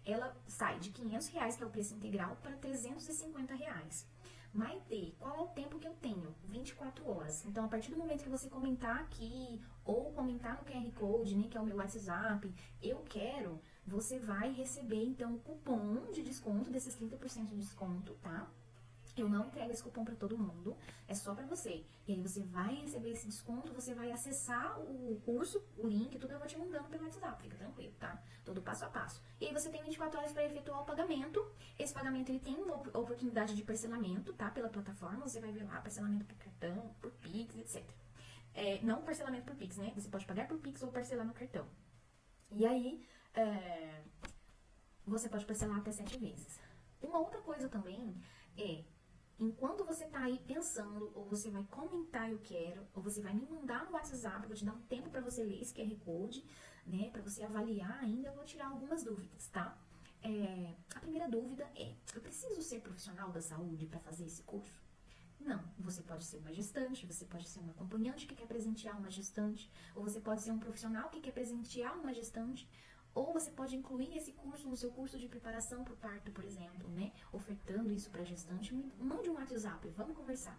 Speaker 1: ela sai de R$500, que é o preço integral, para R$350. Maitê, qual é o tempo que eu tenho? 24 horas. Então, a partir do momento que você comentar aqui, ou comentar no QR Code, né, que é o meu WhatsApp, eu quero, você vai receber, então, o cupom de desconto, desses 30% de desconto, tá? Eu não entrego esse cupom para todo mundo, é só para você. E aí você vai receber esse desconto, você vai acessar o curso, o link, tudo eu vou te mandando pelo WhatsApp, fica tranquilo, tá? Todo passo a passo. E aí você tem 24 horas para efetuar o pagamento. Esse pagamento ele tem uma oportunidade de parcelamento, tá? Pela plataforma, você vai ver lá parcelamento por cartão, por Pix, etc. Não parcelamento por Pix, né? Você pode pagar por Pix ou parcelar no cartão. E aí, você pode parcelar até 7 vezes. Uma outra coisa também é, enquanto você tá aí pensando, ou você vai comentar eu quero, ou você vai me mandar no WhatsApp, eu vou te dar um tempo para você ler esse QR Code, né, para você avaliar ainda, eu vou tirar algumas dúvidas, tá? A primeira dúvida é, eu preciso ser profissional da saúde para fazer esse curso? Não, você pode ser uma gestante, você pode ser um acompanhante que quer presentear uma gestante, ou você pode ser um profissional que quer presentear uma gestante, ou você pode incluir esse curso no seu curso de preparação para o parto, por exemplo, né? Ofertando isso para a gestante. Mande um WhatsApp, vamos conversar.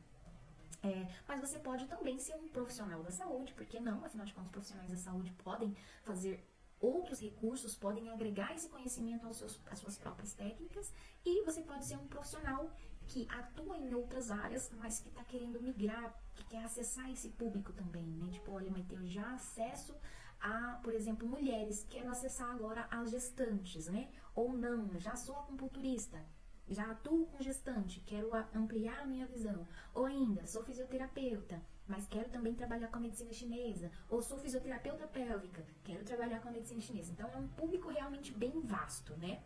Speaker 1: Mas você pode também ser um profissional da saúde, porque não? Afinal de contas, os profissionais da saúde podem fazer outros recursos, podem agregar esse conhecimento às suas próprias técnicas. E você pode ser um profissional que atua em outras áreas, mas que está querendo migrar, que quer acessar esse público também, né? Tipo, olha, mas eu já acesso a, por exemplo, mulheres, quero acessar agora as gestantes, né? Ou não, já sou acupunturista, já atuo com gestante, quero ampliar a minha visão. Ou ainda, sou fisioterapeuta, mas quero também trabalhar com a medicina chinesa. Ou sou fisioterapeuta pélvica, quero trabalhar com a medicina chinesa. Então, é um público realmente bem vasto, né?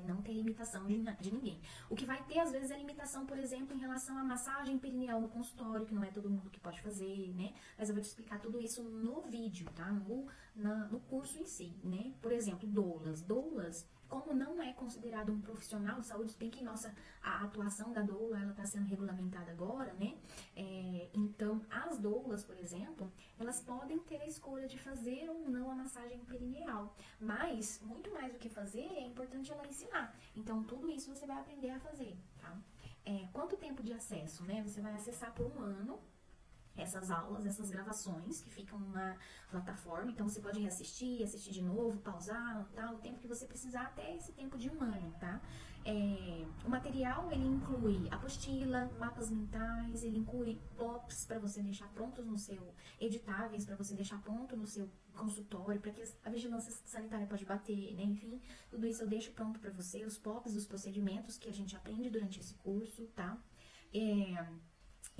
Speaker 1: Não tem limitação de ninguém. O que vai ter, às vezes, é limitação, por exemplo, em relação à massagem perineal no consultório, que não é todo mundo que pode fazer, né? Mas eu vou te explicar tudo isso no vídeo, tá? No curso em si, né? Por exemplo, doulas, como não é considerado um profissional de saúde, se bem que a atuação da doula, ela está sendo regulamentada agora, né? Então, as doulas, por exemplo, elas podem ter a escolha de fazer ou não a massagem perineal. Mas, muito mais do que fazer, é importante ela ensinar. Então, tudo isso você vai aprender a fazer, tá? Quanto tempo de acesso, né? Você vai acessar por 1 ano essas aulas, essas gravações que ficam na plataforma. Então, você pode reassistir, assistir de novo, pausar, tal, o tempo que você precisar, até esse tempo de 1 ano, tá? O material, ele inclui apostila, mapas mentais, ele inclui POPs para você deixar prontos no seu, editáveis para você deixar pronto no seu consultório, para que a vigilância sanitária pode bater, né? Enfim, tudo isso eu deixo pronto para você, os POPs dos procedimentos que a gente aprende durante esse curso, tá?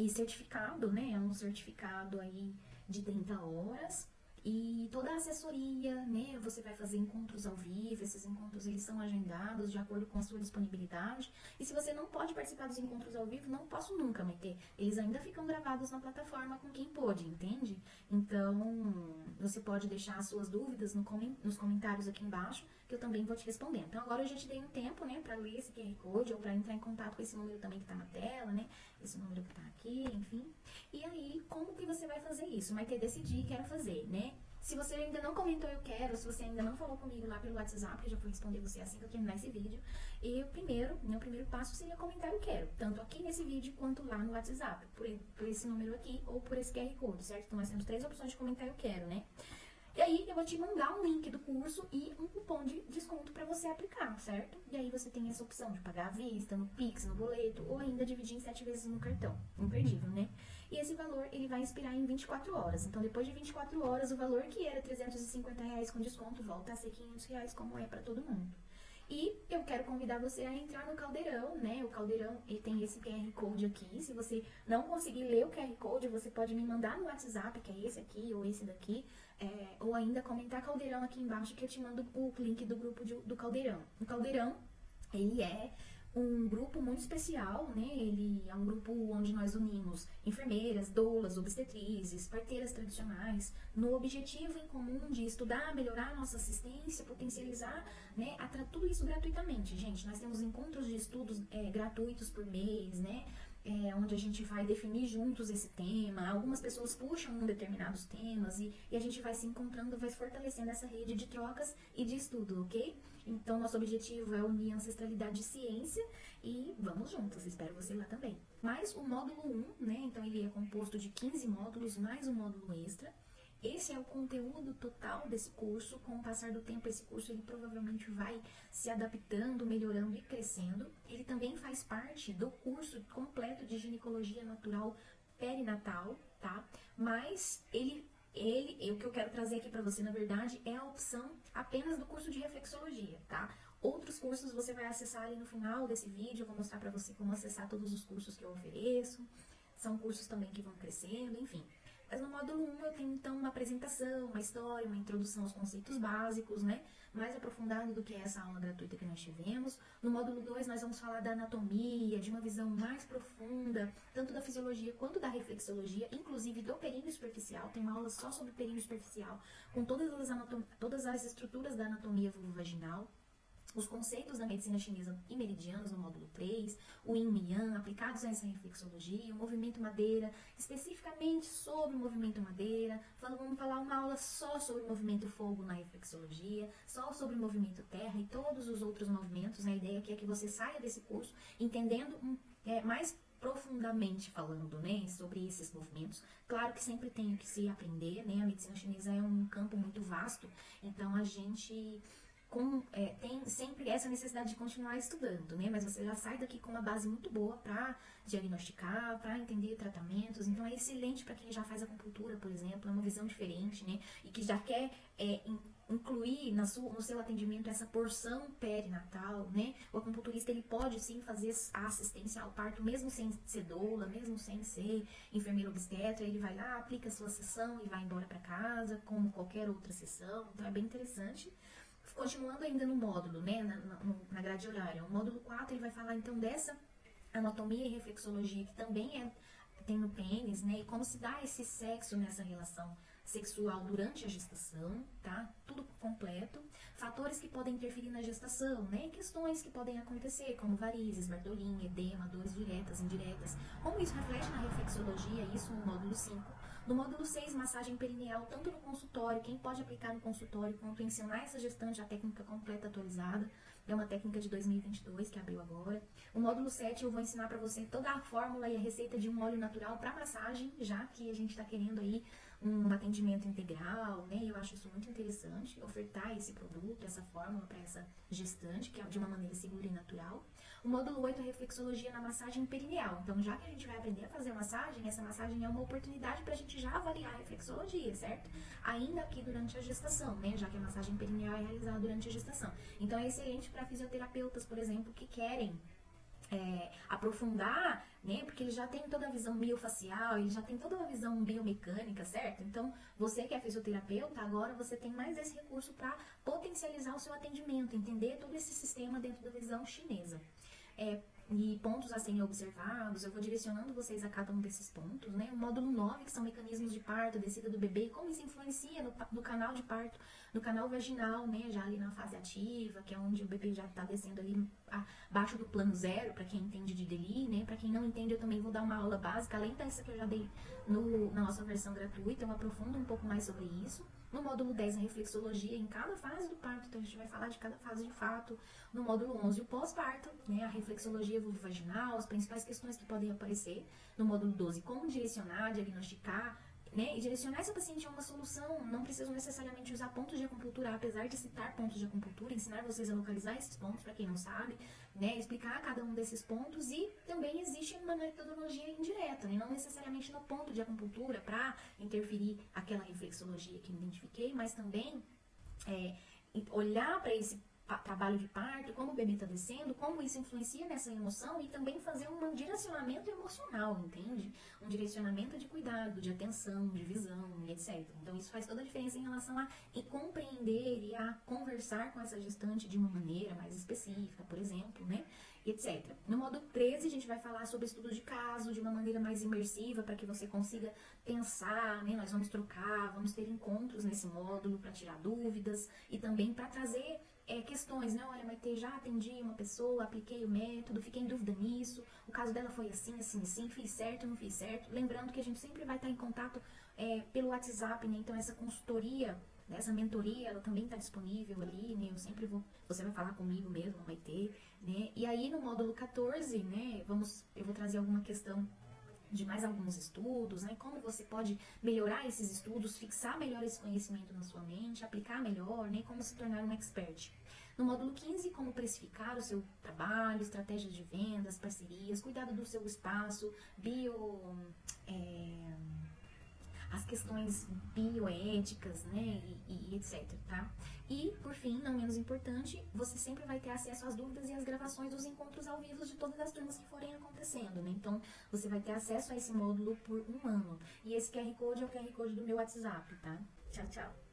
Speaker 1: E certificado, né? É um certificado aí de 30 horas. E toda a assessoria, né? Você vai fazer encontros ao vivo. Esses encontros, eles são agendados de acordo com a sua disponibilidade. E se você não pode participar dos encontros ao vivo, não posso nunca meter. Eles ainda ficam gravados na plataforma com quem pôde, entende? Então, você pode deixar as suas dúvidas nos comentários aqui embaixo, que eu também vou te responder. Então, agora eu já te dei um tempo, né, pra ler esse QR Code ou pra entrar em contato com esse número também que tá na tela, né? Esse número que tá aqui, enfim. E aí, como que você vai fazer isso? Vai ter decidir, quero fazer, né? Se você ainda não comentou eu quero, se você ainda não falou comigo lá pelo WhatsApp, eu já vou responder você assim que eu terminar esse vídeo. E meu primeiro passo seria comentar eu quero, tanto aqui nesse vídeo quanto lá no WhatsApp, por esse número aqui ou por esse QR Code, certo? Então nós temos 3 opções de comentar eu quero, né? E aí eu vou te mandar um link do curso e um cupom de desconto para você aplicar, certo? E aí você tem essa opção de pagar à vista, no Pix, no boleto, ou ainda dividir em 7 vezes no cartão. Imperdível, né? E esse valor, ele vai expirar em 24 horas. Então, depois de 24 horas, o valor que era R$350 com desconto volta a ser R$500, como é para todo mundo. E eu quero convidar você a entrar no Caldeirão, né? O Caldeirão, ele tem esse QR Code aqui. Se você não conseguir ler o QR Code, você pode me mandar no WhatsApp, que é esse aqui ou esse daqui. Ou ainda comentar Caldeirão aqui embaixo, que eu te mando o link do grupo do Caldeirão. O Caldeirão, ele é um grupo muito especial, né? Ele é um grupo onde nós unimos enfermeiras, doulas, obstetrizes, parteiras tradicionais, no objetivo em comum de estudar, melhorar a nossa assistência, potencializar, né? Tudo isso gratuitamente, gente. Nós temos encontros de estudos gratuitos por mês, né? Onde a gente vai definir juntos esse tema. Algumas pessoas puxam determinados temas e a gente vai se encontrando, vai se fortalecendo essa rede de trocas e de estudo, ok? Então, nosso objetivo é unir ancestralidade e ciência e vamos juntos, espero você lá também. Mas o módulo 1, né, então ele é composto de 15 módulos mais um módulo extra. Esse é o conteúdo total desse curso. Com o passar do tempo, esse curso ele provavelmente vai se adaptando, melhorando e crescendo. Ele também faz parte do curso completo de ginecologia natural perinatal, tá? Mas o que eu quero trazer aqui pra você, na verdade, é a opção apenas do curso de reflexologia, tá? Outros cursos você vai acessar ali no final desse vídeo. Eu vou mostrar pra você como acessar todos os cursos que eu ofereço. São cursos também que vão crescendo, enfim. Mas no módulo 1 eu tenho então uma apresentação, uma história, uma introdução aos conceitos básicos, né? Mais aprofundado do que essa aula gratuita que nós tivemos. No módulo 2 nós vamos falar da anatomia, de uma visão mais profunda, tanto da fisiologia quanto da reflexologia, inclusive do períneo superficial. Tem uma aula só sobre períneo superficial, com todas as estruturas da anatomia vulvovaginal. Os conceitos da medicina chinesa e meridianos no módulo 3, o Yin e Yang aplicados a essa reflexologia, o movimento madeira, especificamente sobre o movimento madeira. Vamos falar uma aula só sobre o movimento fogo na reflexologia, só sobre o movimento terra e todos os outros movimentos. A ideia aqui é que você saia desse curso entendendo mais profundamente falando, né, sobre esses movimentos. Claro que sempre tem que se aprender, né? A medicina chinesa é um campo muito vasto, então a gente tem sempre essa necessidade de continuar estudando, né? Mas você já sai daqui com uma base muito boa para diagnosticar, para entender tratamentos. Então é excelente para quem já faz acupuntura, por exemplo, é uma visão diferente, né? E que já quer incluir no seu atendimento essa porção perinatal, né? O acupunturista ele pode sim fazer a assistência ao parto, mesmo sem ser doula, mesmo sem ser enfermeiro obstetra. Ele vai lá, aplica a sua sessão e vai embora para casa, como qualquer outra sessão. Então é bem interessante. Continuando ainda no módulo, né, na grade horária, o módulo 4 ele vai falar então dessa anatomia e reflexologia que também tem no pênis, né, e como se dá esse sexo nessa relação sexual durante a gestação, tá? Tudo completo. Fatores que podem interferir na gestação, né? Questões que podem acontecer, como varizes, Bartolini, edema, dores diretas, indiretas. Como isso reflete na reflexologia, isso no módulo 5. No módulo 6, massagem perineal, tanto no consultório, quem pode aplicar no consultório, quanto ensinar essa gestante a técnica completa atualizada. É uma técnica de 2022 que abriu agora. O módulo 7 eu vou ensinar para você toda a fórmula e a receita de um óleo natural para massagem, já que a gente está querendo aí um atendimento integral, né? Eu acho isso muito interessante, ofertar esse produto, essa fórmula para essa gestante, que é de uma maneira segura e natural. O módulo 8 é reflexologia na massagem perineal. Então, já que a gente vai aprender a fazer massagem, essa massagem é uma oportunidade para a gente já avaliar a reflexologia, certo? Ainda aqui durante a gestação, né? Já que a massagem perineal é realizada durante a gestação. Então, é excelente para fisioterapeutas, por exemplo, que querem aprofundar, né? Porque ele já tem toda a visão miofacial, ele já tem toda a visão biomecânica, certo? Então, você que é fisioterapeuta, agora você tem mais esse recurso para potencializar o seu atendimento, entender todo esse sistema dentro da visão chinesa. E pontos a serem observados, eu vou direcionando vocês a cada um desses pontos, né? O módulo 9, que são mecanismos de parto, descida do bebê, como isso influencia no canal de parto, no canal vaginal, né? Já ali na fase ativa, que é onde o bebê já está descendo ali abaixo do plano zero, para quem entende de DELI, né? Para quem não entende, eu também vou dar uma aula básica, além dessa que eu já dei na nossa versão gratuita, eu aprofundo um pouco mais sobre isso. No módulo 10, a reflexologia em cada fase do parto, então a gente vai falar de cada fase de fato. No módulo 11, o pós-parto, né, a reflexologia vulvovaginal, as principais questões que podem aparecer. No módulo 12, como direcionar, diagnosticar, né, e direcionar essa paciente a uma solução. Não preciso necessariamente usar pontos de acupuntura, apesar de citar pontos de acupuntura, ensinar vocês a localizar esses pontos, para quem não sabe, né, explicar cada um desses pontos. E também existe uma metodologia indireta, né, não necessariamente no ponto de acupuntura para interferir aquela reflexologia que eu identifiquei, mas também olhar para esse trabalho de parto, como o bebê está descendo, como isso influencia nessa emoção e também fazer um direcionamento emocional, entende? Um direcionamento de cuidado, de atenção, de visão e etc. Então isso faz toda a diferença em relação a compreender e a conversar com essa gestante de uma maneira mais específica, por exemplo, né? Etc. No módulo 13 a gente vai falar sobre estudo de caso de uma maneira mais imersiva para que você consiga pensar, né? Nós vamos trocar, vamos ter encontros nesse módulo para tirar dúvidas e também para trazer questões, né? Olha, Maitê, já atendi uma pessoa, apliquei o método, fiquei em dúvida nisso, o caso dela foi assim, assim, assim, fiz certo, não fiz certo. Lembrando que a gente sempre vai estar em contato pelo WhatsApp, né? Então essa consultoria, essa mentoria, ela também está disponível ali, né? Você vai falar comigo mesmo, Maitê, né? E aí no módulo 14, né? Eu vou trazer alguma questão de mais alguns estudos, né? Como você pode melhorar esses estudos, fixar melhor esse conhecimento na sua mente, aplicar melhor, né? Como se tornar um expert. No módulo 15, como precificar o seu trabalho, estratégias de vendas, parcerias, cuidado do seu espaço, as questões bioéticas, né, e etc, tá? E, por fim, não menos importante, você sempre vai ter acesso às dúvidas e às gravações dos encontros ao vivo de todas as turmas que forem acontecendo, né? Então, você vai ter acesso a esse módulo por 1 ano. E esse QR Code é o QR Code do meu WhatsApp, tá? Tchau, tchau!